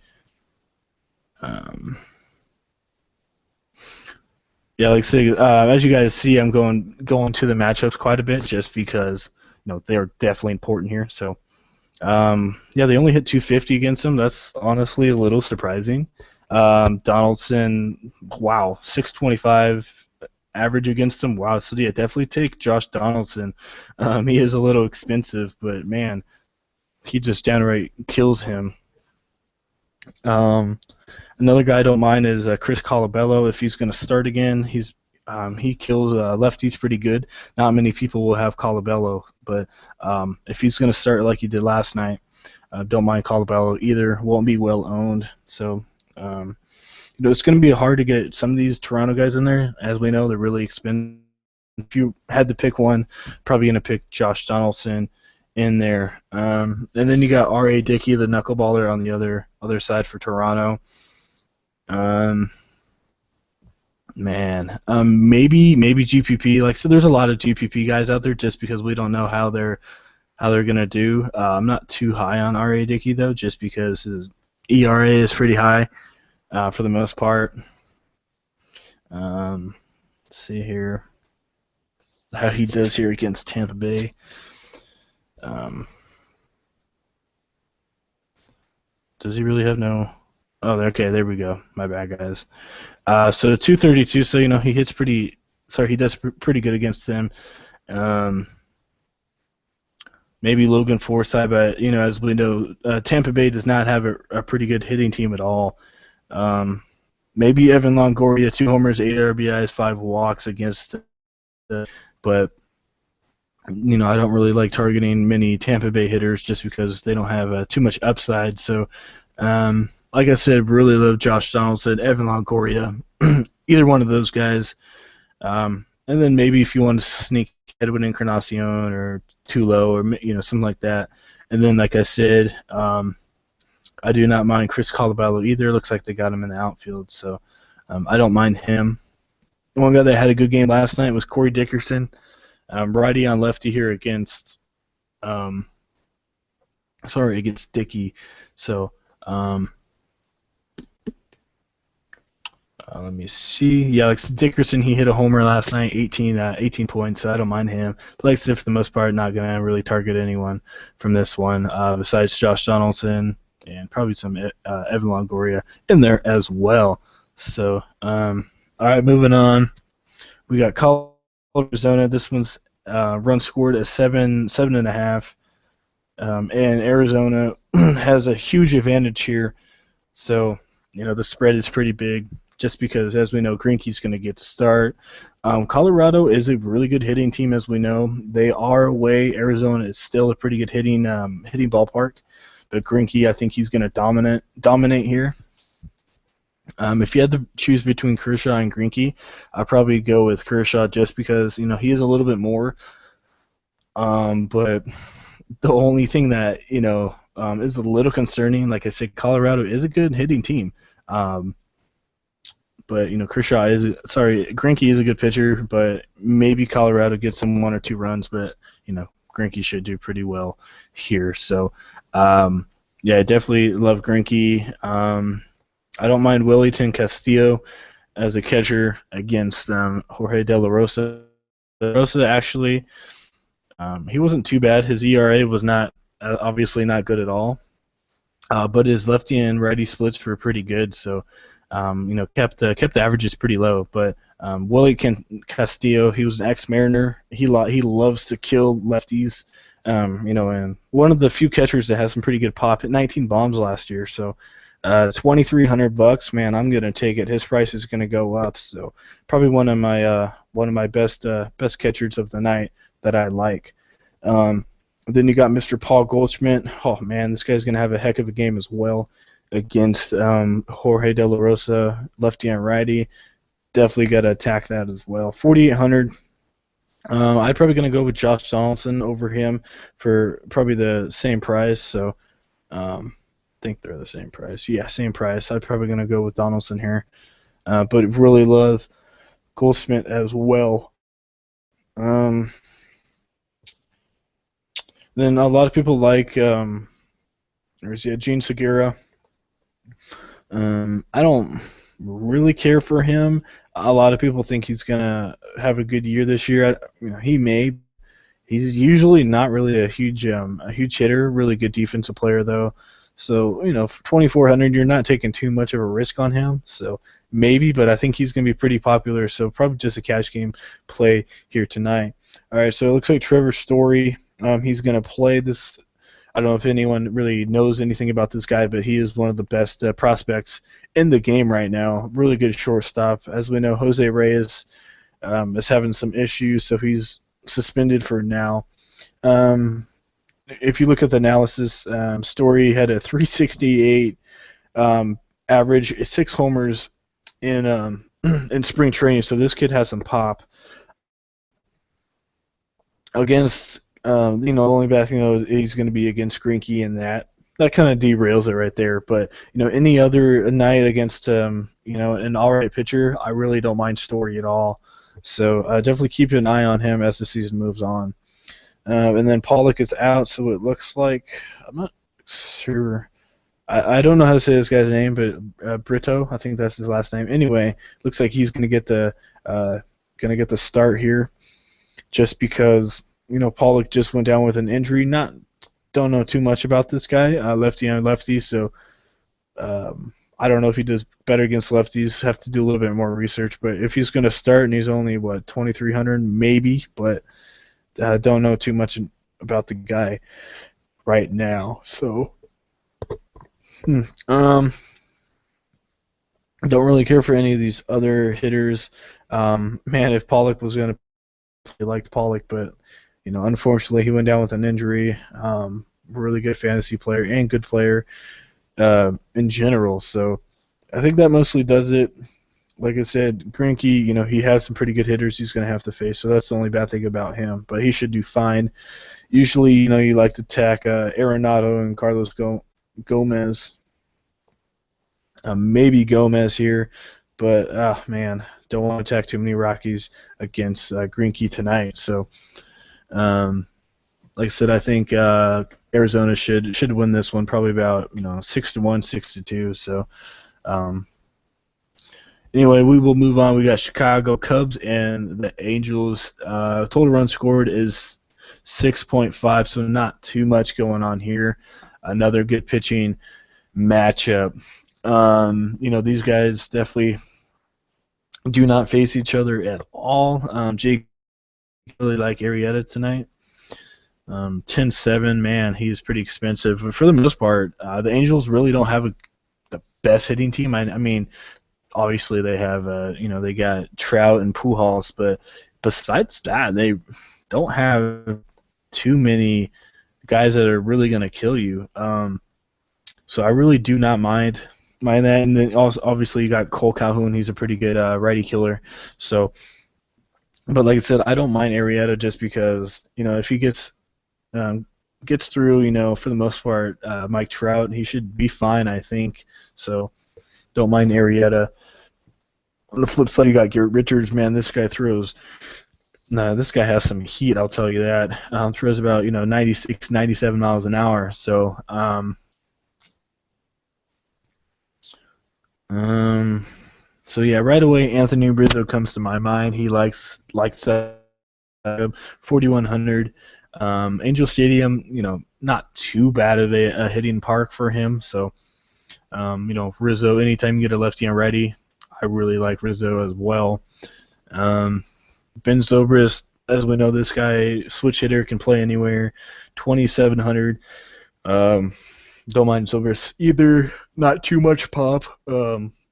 [SPEAKER 1] Yeah, like I say, as you guys see, I'm going to the matchups quite a bit just because they are definitely important here. So, they only hit 250 against them. That's honestly a little surprising. Donaldson, wow, 625 average against them. Wow, so yeah, definitely take Josh Donaldson. He is a little expensive, but man, he just downright kills him. Another guy I don't mind is Chris Colabello. If he's going to start again, he kills lefties pretty good. Not many people will have Colabello, but if he's going to start like he did last night, don't mind Colabello either. Won't be well owned. So it's going to be hard to get some of these Toronto guys in there. As we know, they're really expensive. If you had to pick one, probably going to pick Josh Donaldson in there. And then you got R.A. Dickey, the knuckleballer, on the other side for Toronto. Maybe GPP. Like, so there's a lot of GPP guys out there just because we don't know how they're gonna do. I'm not too high on R.A. Dickey though, just because his ERA is pretty high for the most part. Let's see here how he does here against Tampa Bay. Does he really have no? Oh, okay, there we go. My bad, guys. So 232. So he hits pretty. Sorry, he does pretty good against them. Maybe Logan Forsythe, but as we know, Tampa Bay does not have a pretty good hitting team at all. Maybe Evan Longoria, 2 homers, 8 RBIs, 5 walks against but I don't really like targeting many Tampa Bay hitters just because they don't have too much upside. So, like I said, really love Josh Donaldson, Evan Longoria, either one of those guys. And then maybe if you want to sneak Edwin Encarnacion or Tulo or something like that. And then, like I said, I do not mind Chris Colabello either. Looks like they got him in the outfield, so I don't mind him. One guy that had a good game last night was Corey Dickerson. Righty on lefty here against Dickey. So let me see. Yeah, like Dickerson, he hit a homer last night, 18 points, so I don't mind him. But like I said, for the most part, not going to really target anyone from this one besides Josh Donaldson and probably some Evan Longoria in there as well. So, all right, moving on. We got Colorado, Arizona. This one's run scored at 7.5. And Arizona has a huge advantage here. So, the spread is pretty big just because, as we know, Greinke's going to get to start. Colorado is a really good hitting team, as we know. They are away. Arizona is still a pretty good hitting ballpark. But Greinke, I think he's going to dominate here. If you had to choose between Kershaw and Greinke, I'd probably go with Kershaw just because he is a little bit more. But the only thing that is a little concerning, like I said, Colorado is a good hitting team. Um, but Greinke is a good pitcher, but maybe Colorado gets him 1 or 2 runs, but Greinke should do pretty well here. So yeah, I definitely love Greinke. I don't mind Wellington Castillo as a catcher against Jorge De La Rosa. De La Rosa actually, he wasn't too bad. His ERA was not obviously not good at all, but his lefty and righty splits were pretty good. So kept the averages pretty low. But Willie Castillo, he was an ex-Mariner. He loves to kill lefties. And one of the few catchers that has some pretty good pop. Hit 19 bombs last year. So $2,300, man, I'm gonna take it. His price is gonna go up. So probably one of my best catchers of the night that I like. Then you got Mr. Paul Goldschmidt. Oh man, this guy's gonna have a heck of a game as well against Jorge De La Rosa, lefty and righty. Definitely got to attack that as well. 4,800. I'm probably going to go with Josh Donaldson over him for probably the same price. So I think they're the same price. Yeah, same price. I'm probably going to go with Donaldson here. But really love Goldschmidt as well. Then a lot of people like Gene Segura. I don't really care for him. A lot of people think he's gonna have a good year this year. He may. He's usually not really a huge hitter. Really good defensive player though. So for 2,400, you're not taking too much of a risk on him. So maybe, but I think he's gonna be pretty popular. So probably just a cash game play here tonight. All right. So it looks like Trevor Story. He's gonna play this. I don't know if anyone really knows anything about this guy, but he is one of the best prospects in the game right now. Really good shortstop. As we know, Jose Reyes is having some issues, so he's suspended for now. If you look at the analysis, Story had a 368 average, 6 homers in in spring training, so this kid has some pop. Against the only bad thing though is he's going to be against Greinke, and that kind of derails it right there. But any other night against an all-right pitcher, I really don't mind Story at all. So definitely keep an eye on him as the season moves on. And then Pollock is out, so it looks like I'm not sure. I don't know how to say this guy's name, but Brito, I think that's his last name. Anyway, looks like he's going to get the start here, just because. Pollock just went down with an injury. Don't know too much about this guy, lefty on lefty. So I don't know if he does better against lefties. Have to do a little bit more research. But if he's going to start and he's only 2,300, maybe. But don't know too much about the guy right now. So don't really care for any of these other hitters. Man, if Pollock was going to play, liked Pollock, but. Unfortunately, he went down with an injury. Really good fantasy player and good player in general. So I think that mostly does it. Like I said, Greinke, he has some pretty good hitters he's going to have to face, so that's the only bad thing about him. But he should do fine. Usually, you like to attack Arenado and Carlos Gomez. Maybe Gomez here, but man, don't want to attack too many Rockies against Greinke tonight. So. Like I said, I think Arizona should win this one, probably about 6-1, 6-2. So anyway, we will move on. We got Chicago Cubs and the Angels. Total runs scored is 6.5, so not too much going on here. Another good pitching matchup. These guys definitely do not face each other at all. Jake really like Arrieta tonight. 10-7, man, he's pretty expensive. But for the most part, the Angels really don't have the best hitting team. I mean, obviously they have, they got Trout and Pujols, but besides that, they don't have too many guys that are really going to kill you. So I really do not mind mind that. And then also, obviously, you got Cole Calhoun. He's a pretty good righty killer. So, but like I said, I don't mind Arrieta just because, if he gets through, for the most part, Mike Trout, he should be fine, I think. So, don't mind Arrieta. On the flip side, you got Garrett Richards. Man, this guy throws. No, this guy has some heat, I'll tell you that. Throws about 96, 97 miles an hour. So, so yeah, right away Anthony Rizzo comes to my mind. He likes that 4100. Angel Stadium, not too bad of a hitting park for him. So, Rizzo, anytime you get a lefty and righty, I really like Rizzo as well. Ben Zobrist, as we know, this guy, switch hitter, can play anywhere. 2,700. Don't mind Zobrist either. Not too much pop.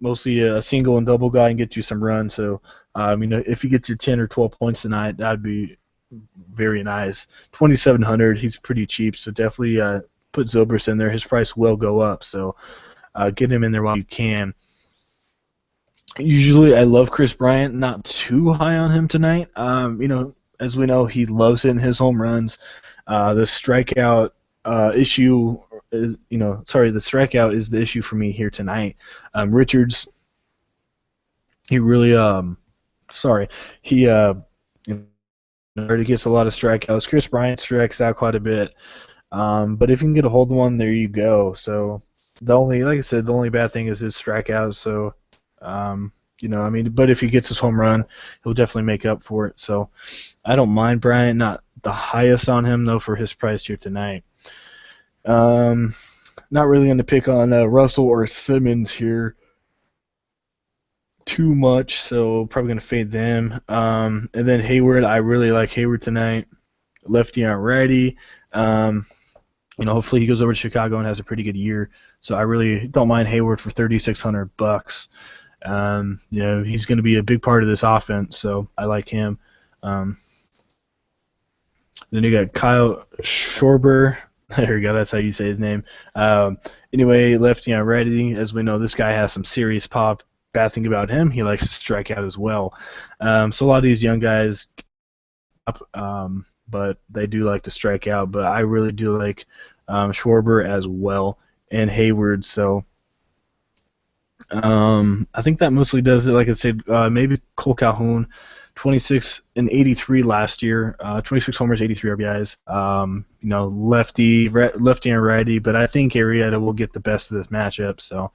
[SPEAKER 1] Mostly a single and double guy and get you some runs. So, if you get your 10 or 12 points tonight, that'd be very nice. 2,700. He's pretty cheap, so definitely put Zobrist in there. His price will go up, so get him in there while you can. Usually, I love Chris Bryant. Not too high on him tonight. As we know, he loves hitting his home runs. The strikeout issue is, the strikeout is the issue for me here tonight. Richards, he really, he already gets a lot of strikeouts. Chris Bryant strikes out quite a bit. But if you can get a hold of one, there you go. So like I said, the only bad thing is his strikeouts. So, but if he gets his home run, he'll definitely make up for it. So I don't mind Bryant. Not the highest on him, though, for his price here tonight. Not really going to pick on Russell or Simmons here too much, so probably going to fade them. And then Hayward, I really like Hayward tonight. Lefty on righty. Hopefully he goes over to Chicago and has a pretty good year. So I really don't mind Hayward for $3,600. He's going to be a big part of this offense, so I like him. Then you got Kyle Schwarber. There you go. That's how you say his name. Anyway, lefty on righty. As we know, this guy has some serious pop. Bad thing about him, he likes to strike out as well. So a lot of these young guys, but they do like to strike out. But I really do like Schwarber as well and Hayward. So I think that mostly does it. Like I said, maybe Cole Calhoun, 26 and 83 last year, 26 homers, 83 RBIs. Lefty and righty, but I think Arrieta will get the best of this matchup. So,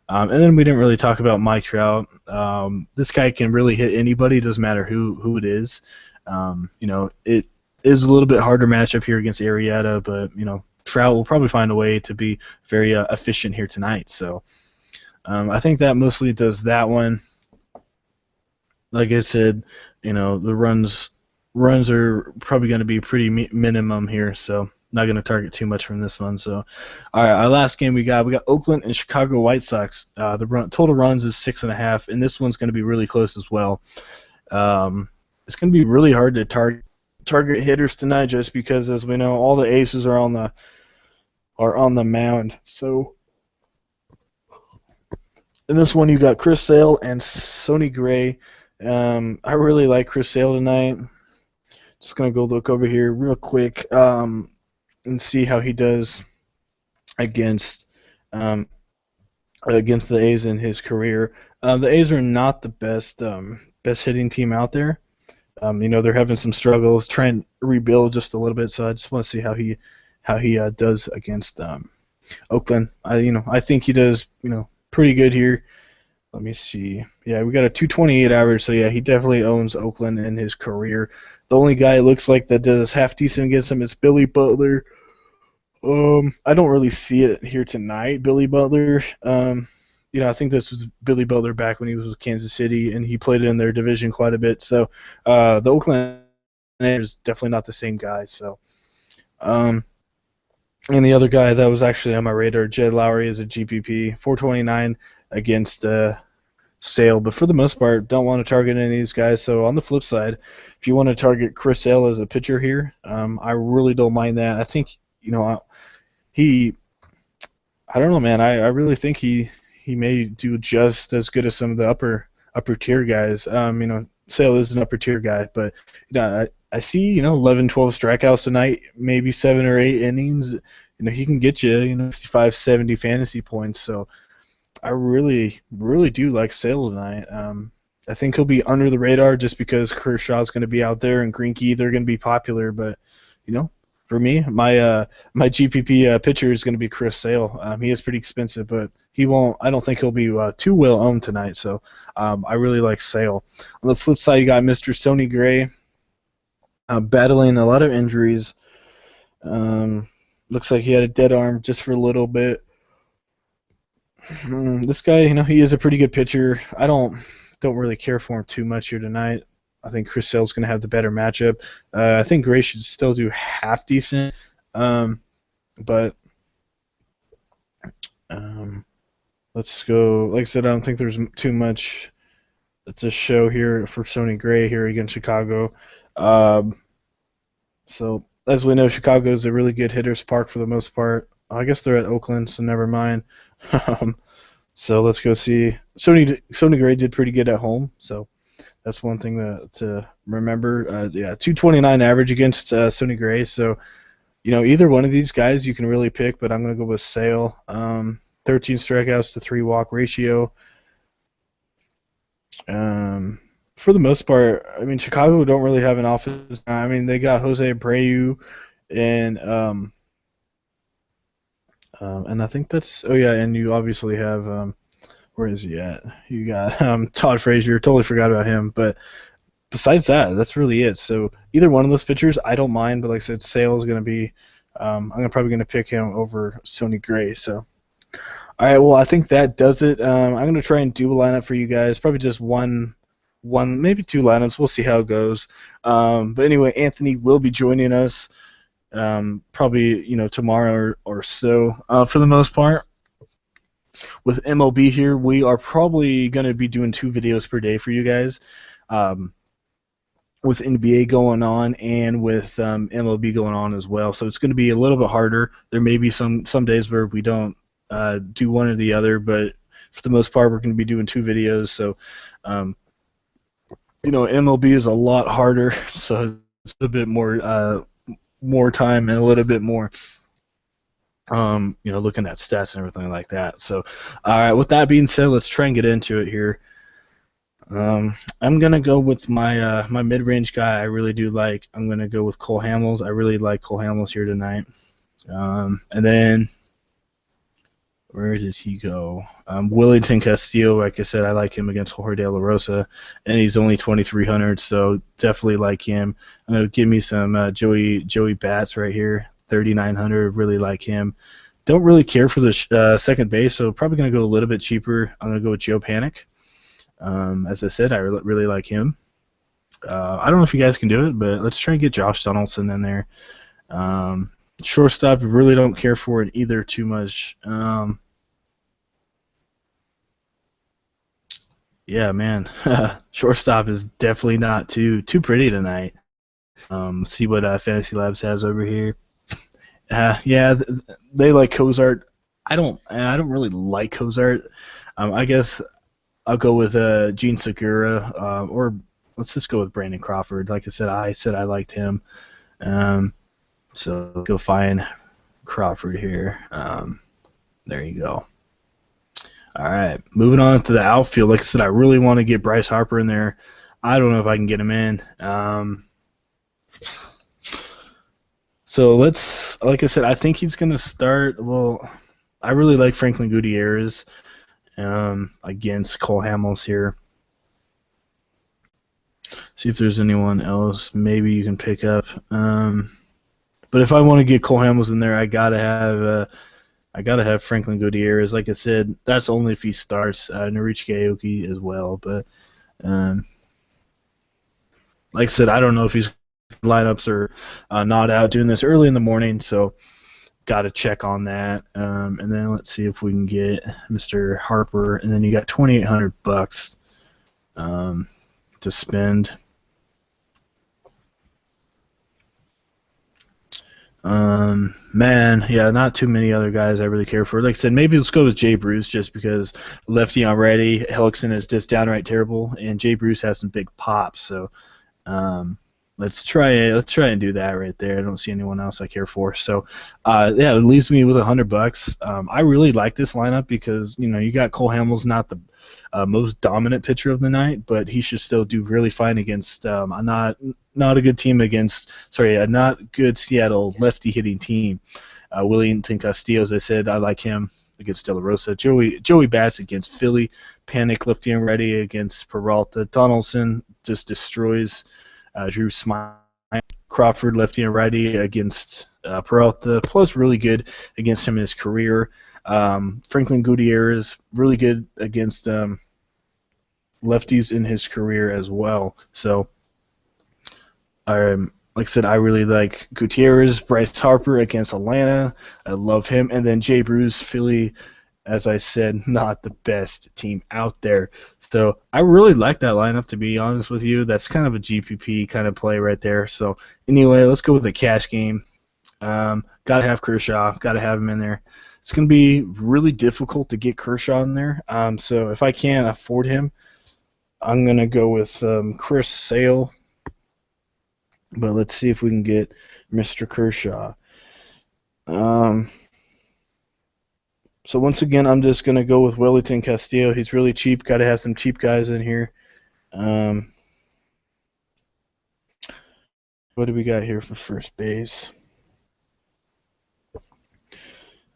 [SPEAKER 1] and then we didn't really talk about Mike Trout. This guy can really hit anybody. It doesn't matter who it is. It is a little bit harder matchup here against Arrieta, but Trout will probably find a way to be very efficient here tonight. So. I think that mostly does that one. Like I said, the runs are probably going to be pretty minimum here, so not going to target too much from this one. So, all right, our last game we got Oakland and Chicago White Sox. The total runs is 6.5, and this one's going to be really close as well. It's going to be really hard to target hitters tonight, just because, as we know, all the aces are on the mound. So. In this one, you got Chris Sale and Sonny Gray. I really like Chris Sale tonight. Just going to go look over here real quick and see how he does against the A's in his career. The A's are not the best hitting team out there. They're having some struggles, trying to rebuild just a little bit. So I just want to see how he does against Oakland. I think he does pretty good here. Let me see. Yeah, we got a 228 average, so yeah, he definitely owns Oakland in his career. The only guy it looks like that does half decent against him is Billy Butler. I don't really see it here tonight, Billy Butler. I think this was Billy Butler back when he was with Kansas City, and he played in their division quite a bit. So the Oakland is definitely not the same guy. So, and the other guy that was actually on my radar, Jed Lowry, is a GPP, 429 against Sale. But for the most part, don't want to target any of these guys. So on the flip side, if you want to target Chris Sale as a pitcher here, I really don't mind that. I think, I don't know, man. I really think he he may do just as good as some of the upper tier guys. Sale is an upper tier guy, but I see 11, 12 strikeouts tonight, maybe 7 or 8 innings. He can get you 65, 70 fantasy points. So I really, really do like Sale tonight. I think he'll be under the radar just because Kershaw's going to be out there and Greinke, they're going to be popular. But, for me, my GPP pitcher is going to be Chris Sale. He is pretty expensive, but I don't think he'll be too well owned tonight. So I really like Sale. On the flip side, you got Mr. Sonny Gray battling a lot of injuries. Looks like he had a dead arm just for a little bit. This guy, he is a pretty good pitcher. I don't really care for him too much here tonight. I think Chris Sale's going to have the better matchup. I think Gray should still do half decent, but let's go. Like I said, I don't think there's too much to show here for Sonny Gray here against Chicago. So as we know, Chicago is a really good hitter's park for the most part. I guess they're at Oakland, so never mind. So let's go see. Sonny Gray did pretty good at home, so that's one thing to remember. 229 average against Sonny Gray. So, either one of these guys you can really pick, but I'm going to go with Sale. 13 strikeouts to 3 walk ratio. For the most part, Chicago don't really have an offense. They got Jose Abreu and I think that's. Oh yeah, and you obviously have. Where is he at? You got Todd Frazier. Totally forgot about him. But besides that, that's really it. So either one of those pitchers, I don't mind. But like I said, Sale is going to be. I'm probably going to pick him over Sonny Gray. So. All right. Well, I think that does it. I'm going to try and do a lineup for you guys. Probably just one, maybe 2 lineups. We'll see how it goes. But anyway, Anthony will be joining us. Probably tomorrow or so for the most part. With MLB here, we are probably going to be doing 2 videos per day for you guys. With NBA going on and with MLB going on as well, so it's going to be a little bit harder. There may be some days where we don't do one or the other, but for the most part, we're going to be doing 2 videos. So MLB is a lot harder, so it's a bit more time and a little bit more looking at stats and everything like that. So all right, with that being said, let's try and get into it here. I'm gonna go with my my mid-range guy I really do like. I'm gonna go with Cole Hamels. I really like Cole Hamels here tonight. And then where did he go? Willington Castillo, like I said, I like him against Jorge De La Rosa, and he's only 2,300, so definitely like him. I'm going to give me some Joey Bats right here, 3,900, really like him. Don't really care for the second base, so probably going to go a little bit cheaper. I'm going to go with Joe Panic. As I said, I really like him. I don't know if you guys can do it, but let's try and get Josh Donaldson in there. Shortstop, really don't care for it either too much. Yeah, man. Shortstop is definitely not too pretty tonight. See what Fantasy Labs has over here. Yeah, they like Cozart. I don't really like Cozart. I guess I'll go with Gene Segura, or let's just go with Brandon Crawford. Like I said I liked him. So go find Crawford here. There you go. All right, moving on to the outfield. Like I said, I really want to get Bryce Harper in there. I don't know if I can get him in. So like I said, I think he's going to start. Well, I really like Franklin Gutierrez against Cole Hamels here. See if there's anyone else maybe you can pick up. But if I want to get Cole Hamels in there, I gotta have Franklin Gutierrez. Like I said, that's only if he starts. Norichiki Aoki as well, but like I said, I don't know if his lineups are not out doing this early in the morning, so got to check on that. And then let's see if we can get Mr. Harper, and then you got $2,800 to spend. Man, yeah, not too many other guys I really care for. Like I said, maybe let's go with Jay Bruce just because lefty already. Hellickson is just downright terrible, and Jay Bruce has some big pops. So, um, let's try it. Let's try and do that right there. I don't see anyone else I care for. So, yeah, it leaves me with $100. I really like this lineup because you got Cole Hamels, not the most dominant pitcher of the night, but he should still do really fine against a not a good team against a not good Seattle lefty hitting team. Willington Castillo, as I said, I like him against De La Rosa. Joey Bats against Philly. Panic lefty and righty against Peralta. Donaldson just destroys Drew Smythe. Crawford lefty and righty against Peralta. Plus really good against him in his career. Franklin Gutierrez really good against lefties in his career as well. So, like I said, I really like Gutierrez. Bryce Harper against Atlanta. I love him. And then Jay Bruce, Philly, as I said, not the best team out there. So I really like that lineup, to be honest with you. That's kind of a GPP kind of play right there. So anyway, let's go with the cash game. Got to have Kershaw. Got to have him in there. It's going to be really difficult to get Kershaw in there. So if I can't afford him, I'm going to go with Chris Sale. But let's see if we can get Mr. Kershaw. So once again, I'm just going to go with Willington Castillo. He's really cheap. Got to have some cheap guys in here. What do we got here for first base?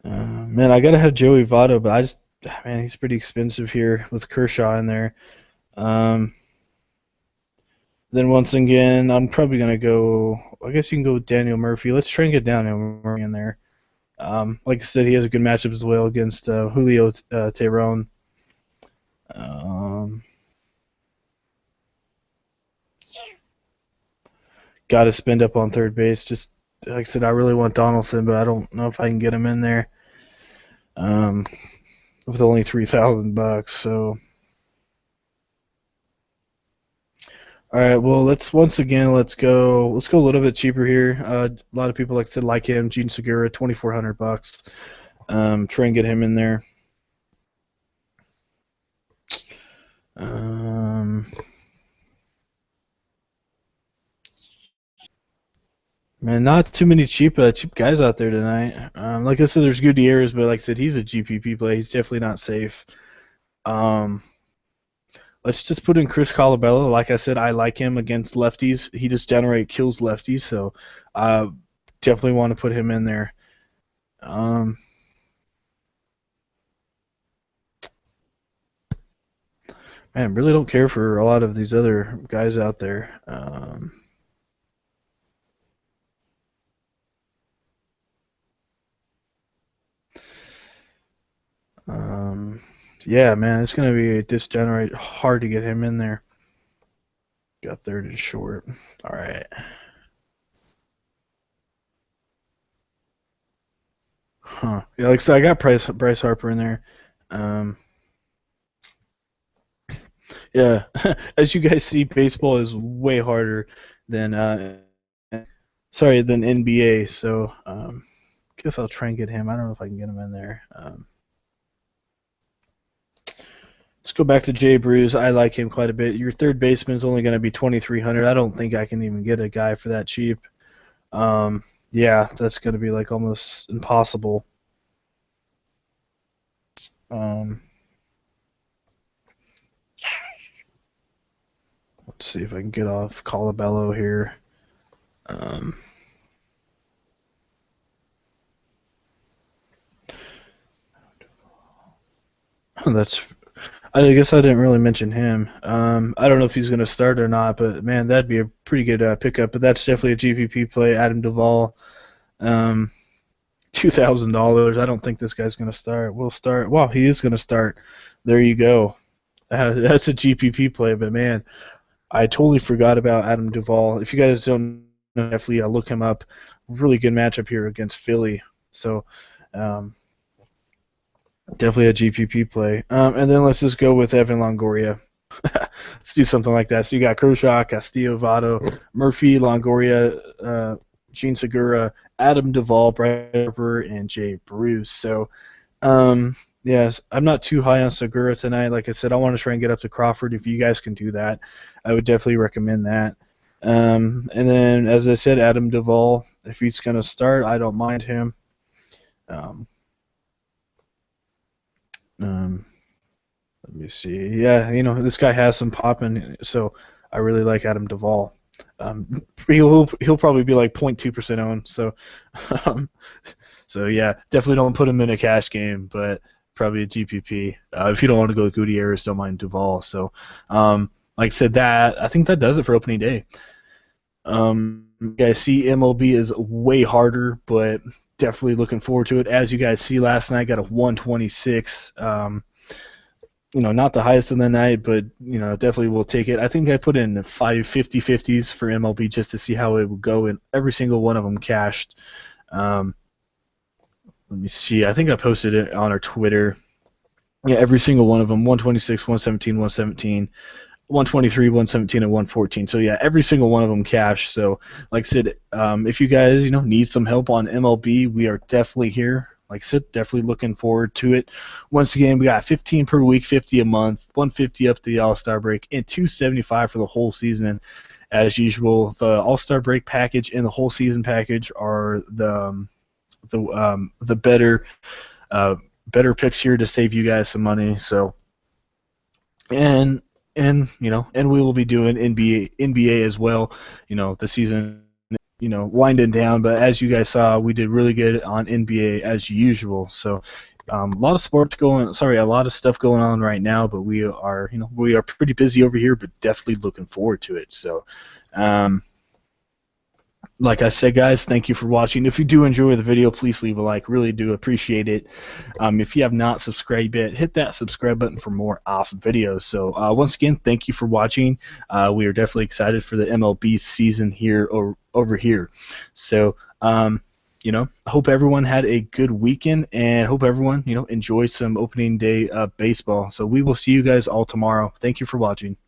[SPEAKER 1] Man, I got to have Joey Votto, but he's pretty expensive here with Kershaw in there. Then once again, I'm probably going to go, I guess you can go with Daniel Murphy. Let's try and get Daniel Murphy in there. Like I said, he has a good matchup as well against Julio Teheran. Got to spend up on third base. Just like I said, I really want Donaldson, but I don't know if I can get him in there with only $3,000. So, all right. Well, let's go a little bit cheaper here. A lot of people, like I said, like him. Gene Segura, $2,400. Try and get him in there. Man, not too many cheap guys out there tonight. Like I said, there's Gutierrez, but like I said, he's a GPP play. He's definitely not safe. Let's just put in Chris Colabello. Like I said, I like him against lefties. He just kills lefties, so definitely want to put him in there. Man, really don't care for a lot of these other guys out there. Yeah, man, it's going to be disgenerate hard to get him in there. Got third and short. All right. Huh. Yeah, like I said, I got Bryce Harper in there. Yeah, as you guys see, baseball is way harder than than NBA. So guess I'll try and get him. I don't know if I can get him in there. Let's go back to Jay Bruce. I like him quite a bit. Your third baseman is only going to be $2,300. I don't think I can even get a guy for that cheap. Yeah, that's going to be like almost impossible. Let's see if I can get off Colabello here. I guess I didn't really mention him. I don't know if he's going to start or not, but man, that'd be a pretty good pickup. But that's definitely a GPP play. Adam Duvall, $2,000. I don't think this guy's going to start. Will start. Wow, he is going to start. There you go. That's a GPP play. But man, I totally forgot about Adam Duvall. If you guys don't know, definitely look him up. Really good matchup here against Philly. So. Definitely a GPP play. And then let's just go with Evan Longoria. Let's do something like that. So you got Kershaw, Castillo, Votto, Murphy, Longoria, Gene Segura, Adam Duvall, Bryce Harper, and Jay Bruce. So, yes, I'm not too high on Segura tonight. Like I said, I want to try and get up to Crawford. If you guys can do that, I would definitely recommend that. And then, as I said, Adam Duvall, if he's going to start, I don't mind him. Um, um, Let me see. Yeah, this guy has some popping, so I really like Adam Duvall. He'll probably be like 0.2% owned, so um, so yeah, definitely don't put him in a cash game, but probably a GPP. If you don't want to go with Gutierrez, don't mind Duvall. So, like I said, I think that does it for opening day. You guys see MLB is way harder, but definitely looking forward to it. As you guys see last night, got a 126. Not the highest in the night, but definitely will take it. I think I put in 50-50s for MLB just to see how it would go, and every single one of them cashed. Let me see. I think I posted it on our Twitter. Yeah, every single one of them: 126, 117, 117, 123, 117, and 114. So yeah, every single one of them cashed. So like I said, if you guys need some help on MLB, we are definitely here. Like I said, definitely looking forward to it. Once again, we got 15 per week, 50 a month, 150 up to the All-Star break, and 275 for the whole season. And as usual, the All-Star break package and the whole season package are the better picks here to save you guys some money. So, and we will be doing NBA as well. The season winding down, but as you guys saw, we did really good on NBA as usual. So a lot of stuff going on right now, but we are pretty busy over here, but definitely looking forward to it. So like I said, guys, thank you for watching. If you do enjoy the video, please leave a like. Really do appreciate it. If you have not subscribed yet, hit that subscribe button for more awesome videos. So once again, thank you for watching. We are definitely excited for the MLB season here over here. So I hope everyone had a good weekend, and hope everyone enjoys some opening day baseball. So we will see you guys all tomorrow. Thank you for watching.